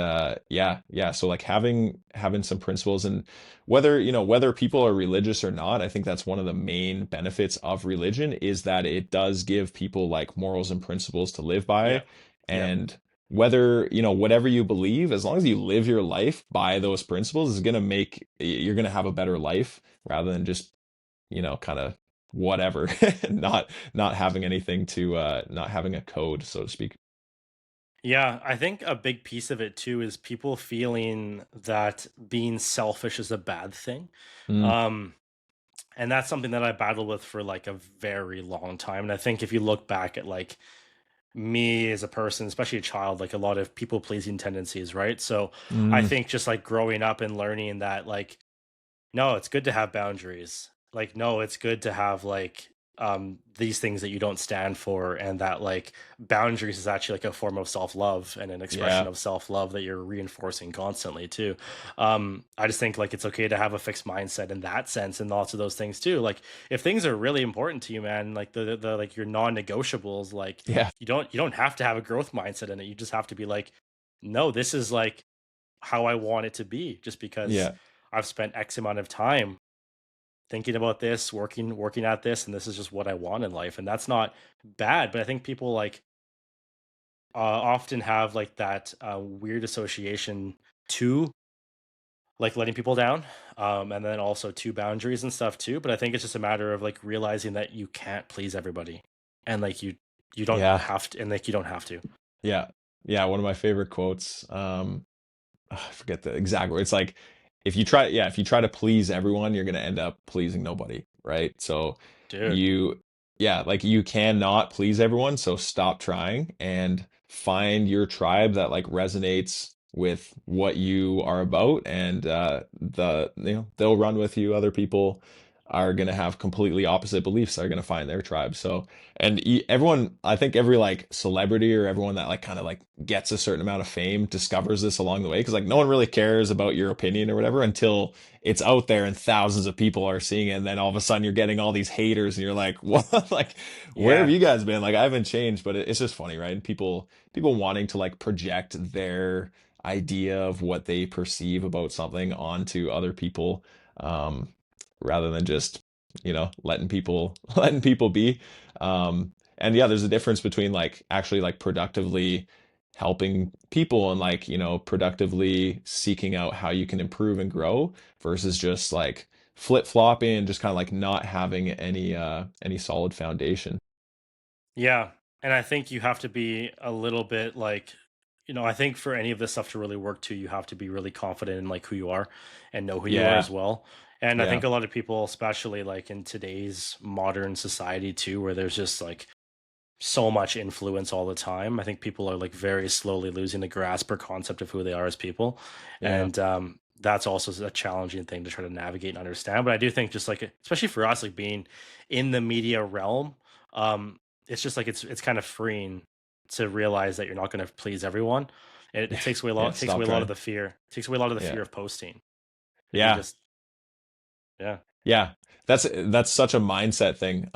S2: yeah, so like having some principles and whether people are religious or not, I think that's one of the main benefits of religion is that it does give people like morals and principles to live
S1: yeah,
S2: by.
S1: yeah,
S2: And whether whatever you believe, as long as you live your life by those principles, is going to make you're going to have a better life rather than just kind of whatever, not having anything to not having a code, so to speak.
S1: Yeah, I think a big piece of it too is people feeling that being selfish is a bad thing.
S2: Mm,
S1: Um, and that's something that I battled with for like a very long time. And I think if you look back at like me as a person, especially a child, like a lot of people pleasing tendencies, right? So I
S2: mm,
S1: think just like growing up and learning that like no, it's good to have boundaries. Like, no, it's good to have like these things that you don't stand for, and that like boundaries is actually like a form of self-love and an expression
S2: yeah,
S1: of self-love that you're reinforcing constantly too. I just think like it's okay to have a fixed mindset in that sense and lots of those things too. Like if things are really important to you, man, like the like your non-negotiables, like
S2: yeah,
S1: you don't have to have a growth mindset in it. You just have to be like, no, this is like how I want it to be, just because
S2: yeah,
S1: I've spent X amount of time thinking about this, working at this, and this is just what I want in life. And that's not bad, but I think people like often have like that weird association to like letting people down, and then also to boundaries and stuff too. But I think it's just a matter of like realizing that you can't please everybody, and like you don't
S2: yeah,
S1: have to, and like you don't have to.
S2: yeah, yeah. One of my favorite quotes. I forget the exact word. It's like if you try to please everyone, you're gonna end up pleasing nobody, right? So
S1: Dude.
S2: you, yeah, like you cannot please everyone, so stop trying and find your tribe that like resonates with what you are about, and they'll run with you. Other people are gonna have completely opposite beliefs, are gonna find their tribe. So everyone, I think every like celebrity or everyone that like kind of like gets a certain amount of fame discovers this along the way, because like no one really cares about your opinion or whatever until it's out there and thousands of people are seeing it, and then all of a sudden you're getting all these haters and you're like, what? Like, where have
S1: Yeah.
S2: you guys been? Like, I haven't changed. But it's just funny, right? And people wanting to like project their idea of what they perceive about something onto other people, um rather than just letting people letting people be. And yeah, there's a difference between like actually like productively helping people and like productively seeking out how you can improve and grow, versus just like flip-flopping and just kind of like not having any solid foundation.
S1: Yeah. And I think you have to be a little bit like, I think for any of this stuff to really work too, you have to be really confident in like who you are and know who you are
S2: Yeah,
S1: as well. And I
S2: yeah,
S1: think a lot of people, especially like in today's modern society too, where there's just like so much influence all the time, I think people are like very slowly losing the grasp or concept of who they are as people.
S2: yeah,
S1: And that's also a challenging thing to try to navigate and understand. But I do think just like, especially for us, like being in the media realm, um, it's just like it's kind of freeing to realize that you're not going to please everyone. It
S2: yeah,
S1: takes away a lot.
S2: yeah.
S1: It takes
S2: Stop
S1: away a lot of
S2: trying.
S1: the fear. It takes away a lot of the
S2: Yeah,
S1: fear of posting. If you
S2: yeah.
S1: just, yeah,
S2: Yeah, that's such a mindset thing.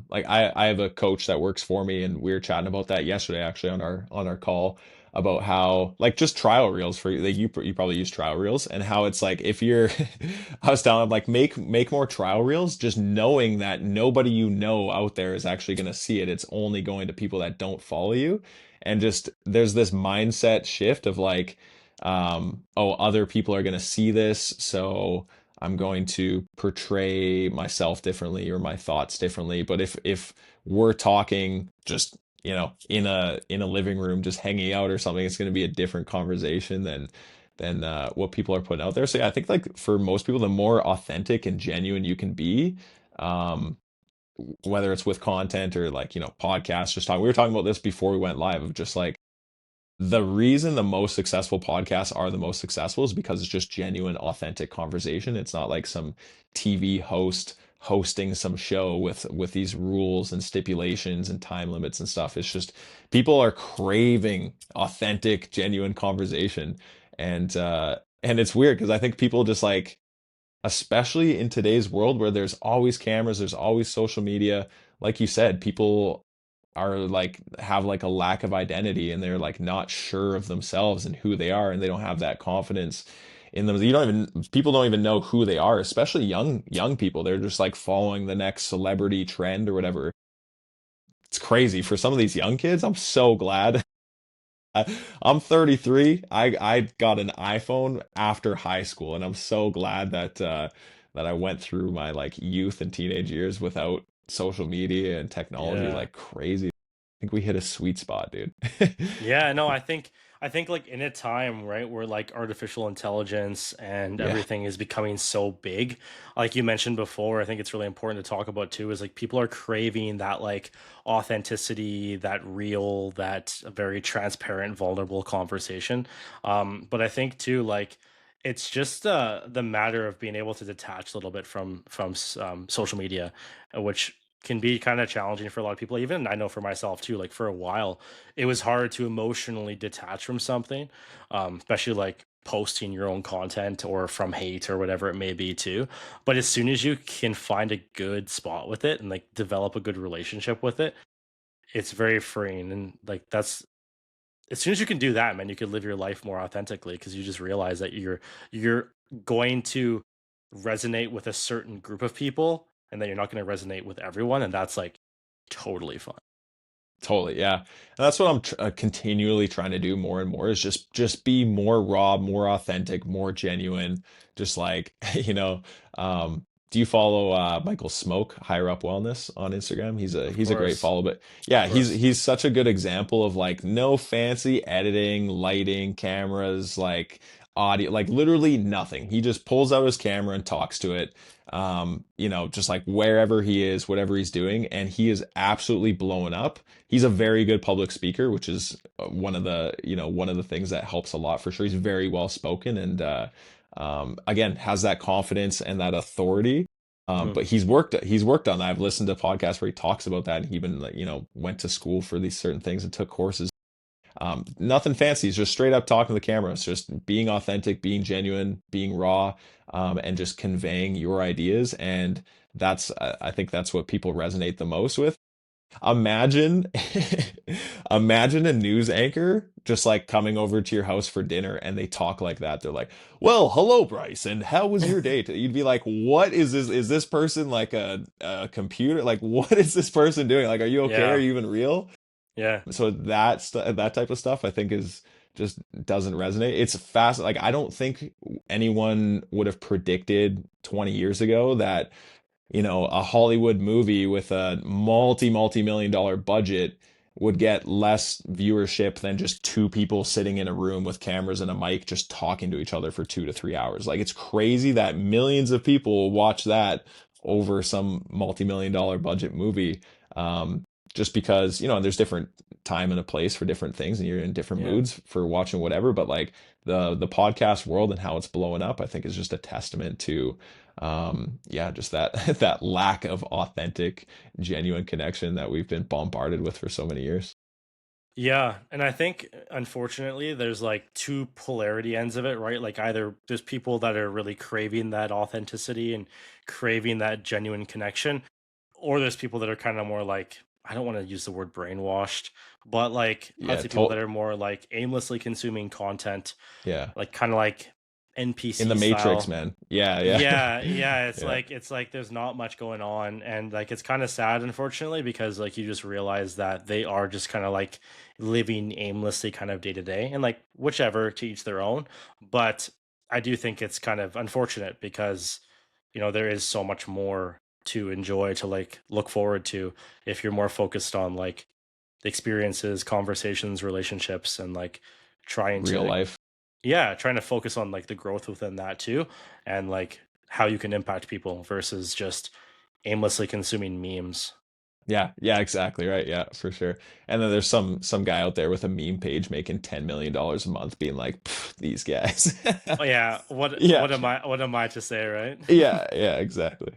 S2: Like I have a coach that works for me, and we were chatting about that yesterday actually on our call, about how like just trial reels for like you probably use trial reels, and how it's like if you're I was telling him like make more trial reels, just knowing that nobody out there is actually going to see it. It's only going to people that don't follow you, and just there's this mindset shift of like oh, other people are going to see this, so I'm going to portray myself differently or my thoughts differently. But if we're talking just, in a living room, just hanging out or something, it's going to be a different conversation than what people are putting out there. So yeah, I think like for most people, the more authentic and genuine you can be, um, whether it's with content or like, podcasts, just talking. We were talking about this before we went live, of just like the reason the most successful podcasts are the most successful is because it's just genuine, authentic conversation. It's not like some TV host hosting some show with these rules and stipulations and time limits and stuff. It's just people are craving authentic, genuine conversation. And it's weird because I think people just like, especially in today's world where there's always cameras, there's always social media, like you said, people are like have like a lack of identity, and they're like not sure of themselves and who they are, and they don't have that confidence in them. People don't even know who they are, especially young people. They're just like following the next celebrity trend or whatever. It's crazy for some of these young kids. I'm so glad. I'm 33. I got an iPhone after high school, and I'm so glad that I went through my like youth and teenage years social media and technology
S1: Yeah.
S2: like crazy. I think we hit a sweet spot, dude.
S1: Yeah, no, I think like in a time, right, where like artificial intelligence and
S2: Yeah,
S1: everything is becoming so big, like you mentioned before, I think it's really important to talk about too, is like people are craving that like authenticity, that real, that very transparent, vulnerable conversation. But I think too, like it's just the matter of being able to detach a little bit from social media, which can be kind of challenging for a lot of people. Even I know for myself too, like for a while it was hard to emotionally detach from something, especially like posting your own content or from hate or whatever it may be too. But as soon as you can find a good spot with it and like develop a good relationship with it, it's very freeing. And like that's as soon as you can do that, man, you can live your life more authentically because you just realize that you're going to resonate with a certain group of people and that you're not going to resonate with everyone, and that's like totally fine.
S2: totally. Yeah. And that's what I'm continually trying to do more and more is just be more raw, more authentic, more genuine. Just like, um, do you follow Michael Smoke, Higher Up Wellness on Instagram?
S1: Of
S2: He's a great
S1: course,
S2: follow, but
S1: of
S2: yeah,
S1: course.
S2: he's such a good example of like no fancy editing, lighting, cameras, like audio, like literally nothing. He just pulls out his camera and talks to it. Just like wherever he is, whatever he's doing, and he is absolutely blowing up. He's a very good public speaker, which is one of the things that helps a lot for sure. He's very well spoken and again has that confidence and that authority.
S1: Mhm.
S2: But he's worked on that. I've listened to podcasts where he talks about that, and he even like, went to school for these certain things and took courses. Nothing fancy. He's just straight up talking to the camera. It's just being authentic, being genuine, being raw, and just conveying your ideas. And I think that's what people resonate the most with. Imagine, imagine a news anchor just like coming over to your house for dinner and they talk like that. They're like, "Well, hello, Bryce, and how was your day?" You'd be like, "What is this? Is this person like a computer? Like, what is this person doing? Like, are you okay? Are
S1: Yeah,
S2: you even real?"
S1: yeah,
S2: So that type of stuff, I think, is just doesn't resonate. It's fast. Like, I don't think anyone would have predicted 20 years ago that a Hollywood movie with a multi-million dollar budget would get less viewership than just two people sitting in a room with cameras and a mic just talking to each other for 2 to 3 hours. Like it's crazy that millions of people will watch that over some multi-million dollar budget movie. Um, just because, there's different time and a place for different things and you're in different
S1: yeah.
S2: moods for watching whatever. But like the podcast world and how it's blowing up, I think is just a testament to yeah, just that that lack of authentic, genuine connection that we've been bombarded with for so many years.
S1: Yeah, and I think unfortunately there's like two polarity ends of it, right? Like either there's people that are really craving that authenticity and craving that genuine connection, or there's people that are kind of more like I don't want to use the word brainwashed, but like I'd
S2: Yeah,
S1: say people that are more like aimlessly consuming content,
S2: yeah.
S1: like kind of like
S2: In the
S1: NPC
S2: Matrix,
S1: style.
S2: man. Yeah, yeah.
S1: Yeah, yeah, it's
S2: Yeah.
S1: like there's not much going on, and like it's kind of sad unfortunately because like you just realize that they are just kind of like living aimlessly kind of day to day and like whichever to each their own. But I do think it's kind of unfortunate because there is so much more to enjoy, to like look forward to if you're more focused on like the experiences, conversations, relationships, and like trying
S2: Real
S1: to
S2: life.
S1: yeah, trying to focus on like the growth within that too, and like how you can impact people versus just aimlessly consuming memes.
S2: Yeah, yeah, exactly right. Yeah, for sure. And then there's some guy out there with a meme page making $10 million a month being like, "Pff, these guys."
S1: Oh yeah, what
S2: Yeah.
S1: what am I to say, right?
S2: Yeah, yeah, exactly.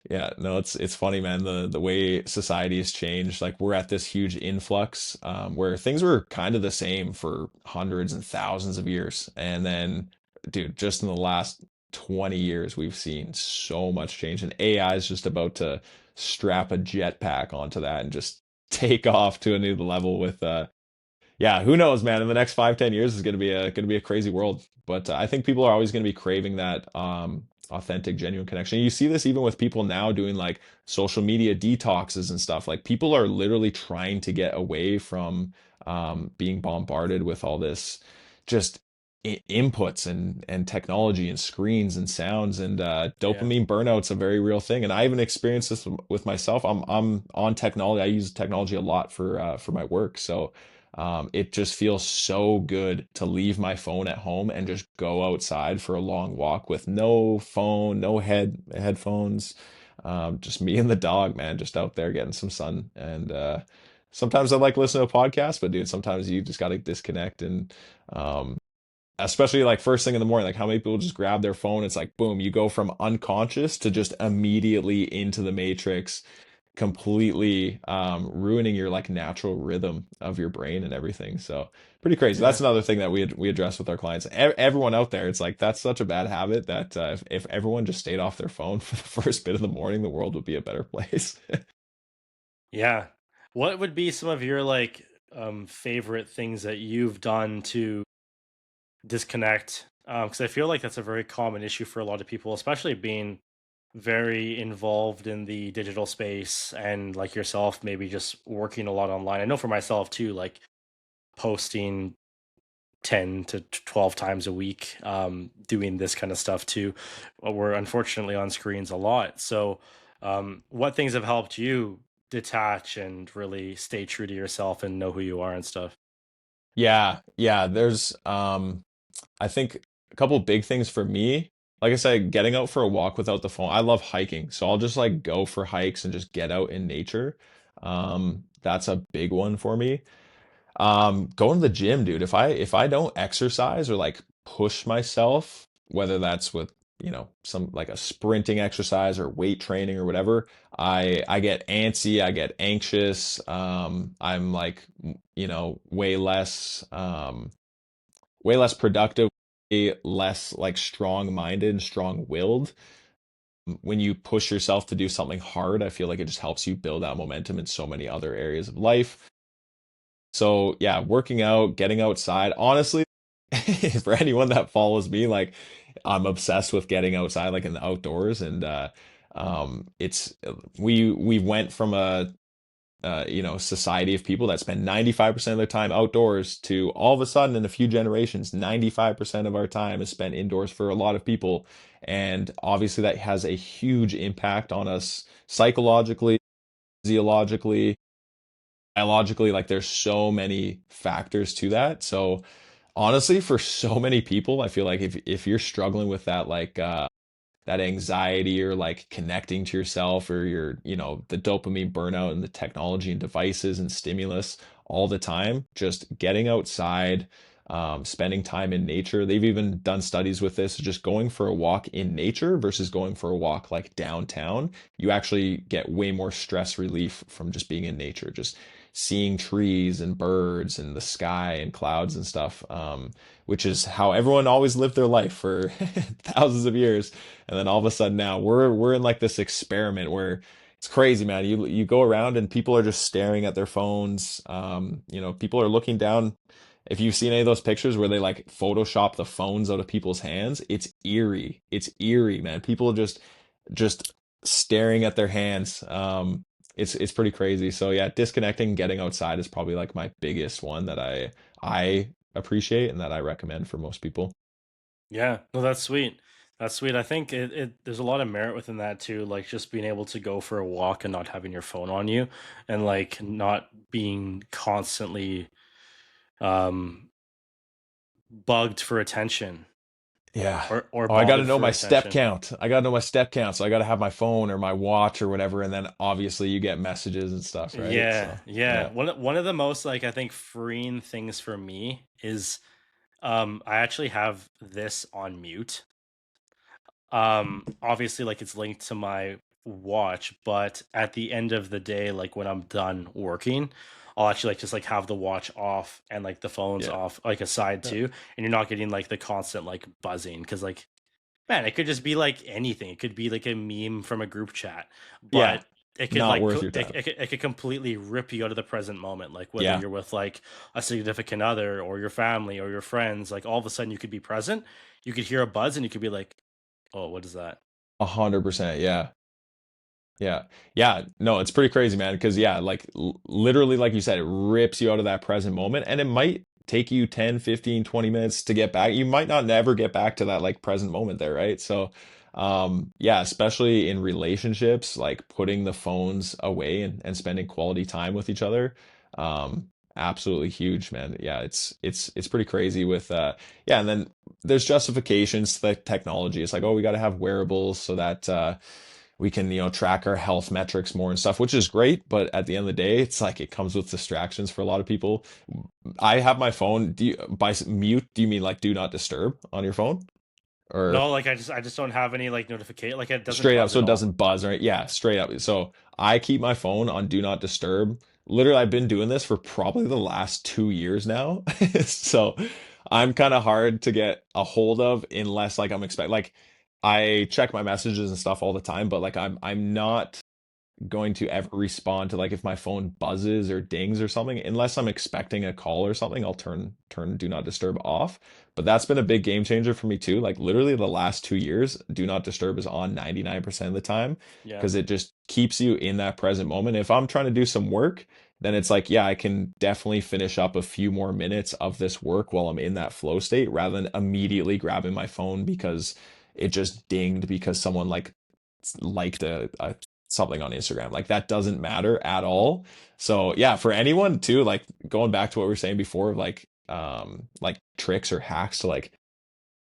S2: Yeah, no, it's funny, man, the way society has changed. Like we're at this huge influx, where things were kind of the same for hundreds and thousands of years. And then, dude, just in the last 20 years, we've seen so much change. And AI is just about to strap a jetpack onto that and just take off to a new level with yeah, who knows, man? In the next 5, 10 years is gonna be a crazy world. But I think people are always gonna be craving that authentic, genuine connection. You see this even with people now doing like social media detoxes and stuff. Like people are literally trying to get away from being bombarded with all this just inputs and technology and screens and sounds, and
S1: Yeah.
S2: dopamine burnout's a very real thing. And I even experienced this with myself. I'm on technology. I use technology a lot for my work. So it just feels so good to leave my phone at home and just go outside for a long walk with no phone, no headphones, just me and the dog, man, just out there getting some sun. And sometimes I like listening to podcasts, but dude, sometimes you just got to disconnect. And um, especially like first thing in the morning, like how many people just grab their phone? It's like boom, you go from unconscious to just immediately into the matrix, completely ruining your like natural rhythm of your brain and everything. So pretty crazy.
S1: Yeah.
S2: That's another thing that we address with our clients. Everyone out there, it's like that's such a bad habit that if everyone just stayed off their phone for the first bit of the morning, the world would be a better place.
S1: Yeah. What would be some of your like favorite things that you've done to disconnect? Because I feel like that's a very common issue for a lot of people, especially being very involved in the digital space and like yourself, maybe just working a lot online. I know for myself too, like posting 10 to 12 times a week, doing this kind of stuff too. We're unfortunately on screens a lot. So, what things have helped you detach and really stay true to yourself and know who you are and stuff?
S2: Yeah, there's I think a couple big things for me. Like I said, getting out for a walk without the phone. I love hiking, so I'll just like go for hikes and just get out in nature. That's a big one for me. Going to the gym, dude. If I don't exercise or like push myself, whether that's with, some like a sprinting exercise or weight training or whatever, I get antsy, I get anxious. I'm like, way less productive, way less like strong-minded and strong-willed. When you push yourself to do something hard, I feel like it just helps you build out momentum in so many other areas of life. So yeah, working out, getting outside. Honestly, for anyone that follows me, like I'm obsessed with getting outside, like in the outdoors. And it's we went from a society of people that spend 95% of their time outdoors to all of a sudden in a few generations, 95% of our time is spent indoors for a lot of people. And obviously that has a huge impact on us psychologically, physiologically, biologically. Like there's so many factors to that. So honestly, for so many people, I feel like if you're struggling with that, like that anxiety or like connecting to yourself or the dopamine burnout and the technology and devices and stimulus all the time, just getting outside, spending time in nature. They've even done studies with this, just going for a walk in nature versus going for a walk like downtown. You actually get way more stress relief from just being in nature, just seeing trees and birds and the sky and clouds and stuff, which is how everyone always lived their life for thousands of years. And then all of a sudden now we're in like this experiment where it's crazy, man. You go around and people are just staring at their phones. People are looking down. If you've seen any of those pictures where they like Photoshop the phones out of people's hands, it's eerie. It's eerie, man. People are just staring at their hands. It's pretty crazy. So yeah, disconnecting, getting outside is probably like my biggest one that I appreciate and that I recommend for most people.
S1: Yeah, no, that's sweet. That's sweet. I think there's a lot of merit within that too, like just being able to go for a walk and not having your phone on you and like not being constantly um bugged for attention
S2: Yeah.
S1: or
S2: Oh, I got to
S1: bothered
S2: know
S1: for
S2: my step
S1: attention.
S2: count. I got to know my step count. So I got to have my phone or my watch or whatever. And then obviously you get messages and stuff, right?
S1: Yeah,
S2: So,
S1: yeah.
S2: yeah.
S1: One of the most like I think freeing things for me is I actually have this on mute. Obviously like it's linked to my watch, but at the end of the day, like when I'm done working, I'll actually like just like have the watch off and like the phone's
S2: Yeah.
S1: off like aside
S2: Yeah.
S1: too, and you're not getting like the constant like buzzing because like man, it could just be like anything. It could be like a meme from a group chat,
S2: Yeah.
S1: but it could
S2: Not
S1: like
S2: worth your time.
S1: it could completely rip you out of the present moment. Like whether
S2: Yeah.
S1: you're with like a significant other or your family or your friends, like all of a sudden you could be present, you could hear a buzz and you could be like, "Oh, what is that?"
S2: 100%. Yeah. Yeah. Yeah. No, it's pretty crazy, man. Because, yeah, like literally, like you said, it rips you out of that present moment. And it might take you 10, 15, 20 minutes to get back. You might not never get back to that like present moment there, right? So yeah, especially in relationships, like putting the phones away and spending quality time with each other. Um, absolutely huge, man. Yeah, it's pretty crazy with yeah, and then there's justifications to the technology. It's like, oh, we got to have wearables so that we can, track our health metrics more and stuff, which is great. But at the end of the day, it's like it comes with distractions for a lot of people. I have my phone. By mute, do you mean like do not disturb on your phone? Or
S1: No, like I just don't have any like notification. Like it doesn't
S2: straight up
S1: buzz
S2: so
S1: at
S2: it
S1: all.
S2: doesn't buzz, right? Yeah, straight up. So I keep my phone on do not disturb. Literally, I've been doing this for probably the last 2 years now. So I'm kind of hard to get a hold of unless like I'm expect like I check my messages and stuff all the time, but like I'm not going to ever respond to like if my phone buzzes or dings or something unless I'm expecting a call or something. I'll turn do not disturb off. But that's been a big game changer for me too. Like literally the last 2 years, do not disturb is on 99% of the time
S1: Yeah.
S2: because it just keeps you in that present moment. If I'm trying to do some work, then it's like, yeah, I can definitely finish up a few more minutes of this work while I'm in that flow state rather than immediately grabbing my phone because it just dinged because someone liked a something on Instagram. Like that doesn't matter at all. So yeah, for anyone too, like going back to what we were saying before, like tricks or hacks to like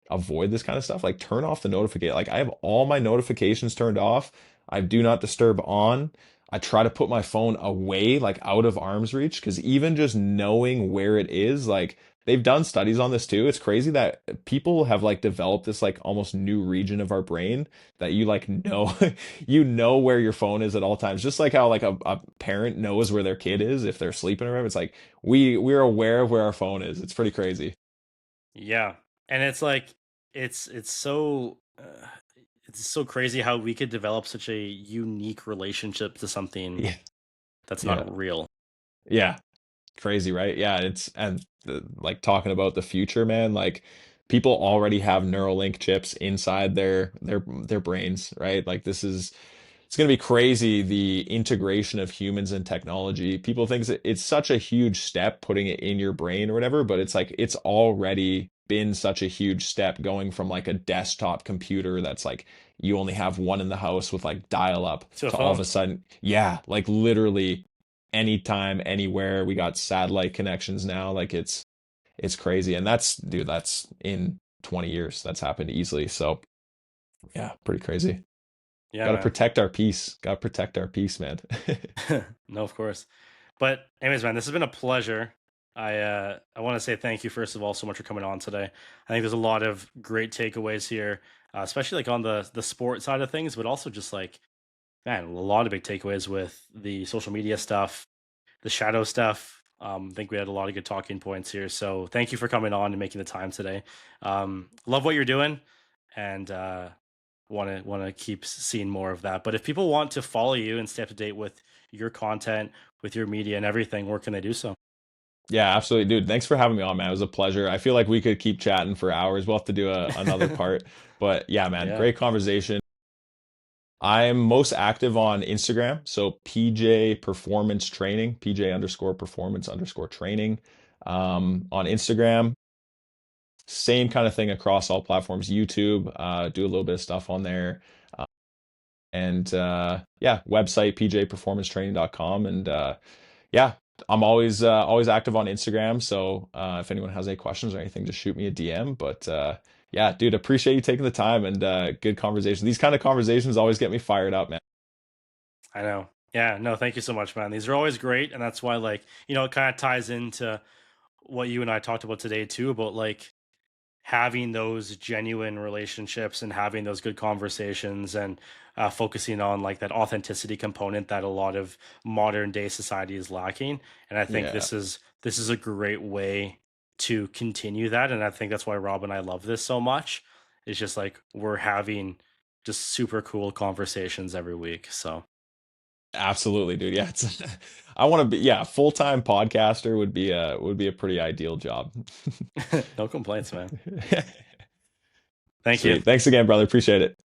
S2: avoid this kind of stuff, like turn off the notification. Like I have all my notifications turned off. I do not disturb on. I try to put my phone away, like out of arm's reach, because even just knowing where it is, like they've done studies on this too. It's crazy that people have like developed this like almost new region of our brain that you like know you know where your phone is at all times. Just like how like a parent knows where their kid is if they're sleeping or whatever. It's like we're aware of where our phone is. It's pretty crazy.
S1: Yeah. And it's like it's so crazy how we could develop such a unique relationship to something
S2: Yeah.
S1: that's
S2: Yeah.
S1: not real.
S2: Yeah. Crazy, right? Yeah, like talking about the future, man, like people already have Neuralink chips inside their brains, right? Like it's going to be crazy the integration of humans and technology. People think it's such a huge step putting it in your brain or whatever, but it's like it's already been such a huge step going from like a desktop computer that's like you only have one in the house with like dial up
S1: To a
S2: to all of
S1: phone.
S2: a sudden, yeah, like literally anytime, anywhere. We got satellite connections now. Like it's crazy. And that's dude, that's in 20 years. That's happened easily. So yeah, pretty crazy.
S1: Yeah,
S2: Got to
S1: man.
S2: protect our peace. Got to protect our peace, man.
S1: No, of course. But anyways, man, this has been a pleasure. I want to say thank you first of all so much for coming on today. I think there's a lot of great takeaways here, especially like on the sport side of things, but also just like man, a lot of big takeaways with the social media stuff, the shadow stuff. I think we had a lot of good talking points here. So thank you for coming on and making the time today. Love what you're doing, and want to keep seeing more of that. But if people want to follow you and stay up to date with your content, with your media and everything, where can they do so?
S2: Yeah, absolutely, dude. Thanks for having me on, man. It was a pleasure. I feel like we could keep chatting for hours. We'll have to do another part. But yeah, man,
S1: Yeah,
S2: great conversation. I'm most active on Instagram. So PJ Performance Training, PJ underscore performance underscore training on Instagram. Same kind of thing across all platforms. YouTube, do a little bit of stuff on there. Uh, and yeah, website pjperformancetraining.com. And yeah, I'm always active on Instagram. So if anyone has any questions or anything, just shoot me a DM. But yeah, dude, appreciate you taking the time and good conversation. These kind of conversations always get me fired up, man.
S1: I know. Yeah, no, thank you so much, man. These are always great, and that's why, like, it kind of ties into what you and I talked about today too, about like having those genuine relationships and having those good conversations and focusing on like that authenticity component that a lot of modern day society is lacking. And I think
S2: Yeah,
S1: this is a great way to continue that. And I think that's why Rob and I love this so much. It's just like we're having just super cool conversations every week. So
S2: absolutely, dude. Yeah, I want to be, yeah, full-time podcaster would be a pretty ideal job.
S1: no complaints, man. Thank you.
S2: Sweet. Thanks again, brother. Appreciate it.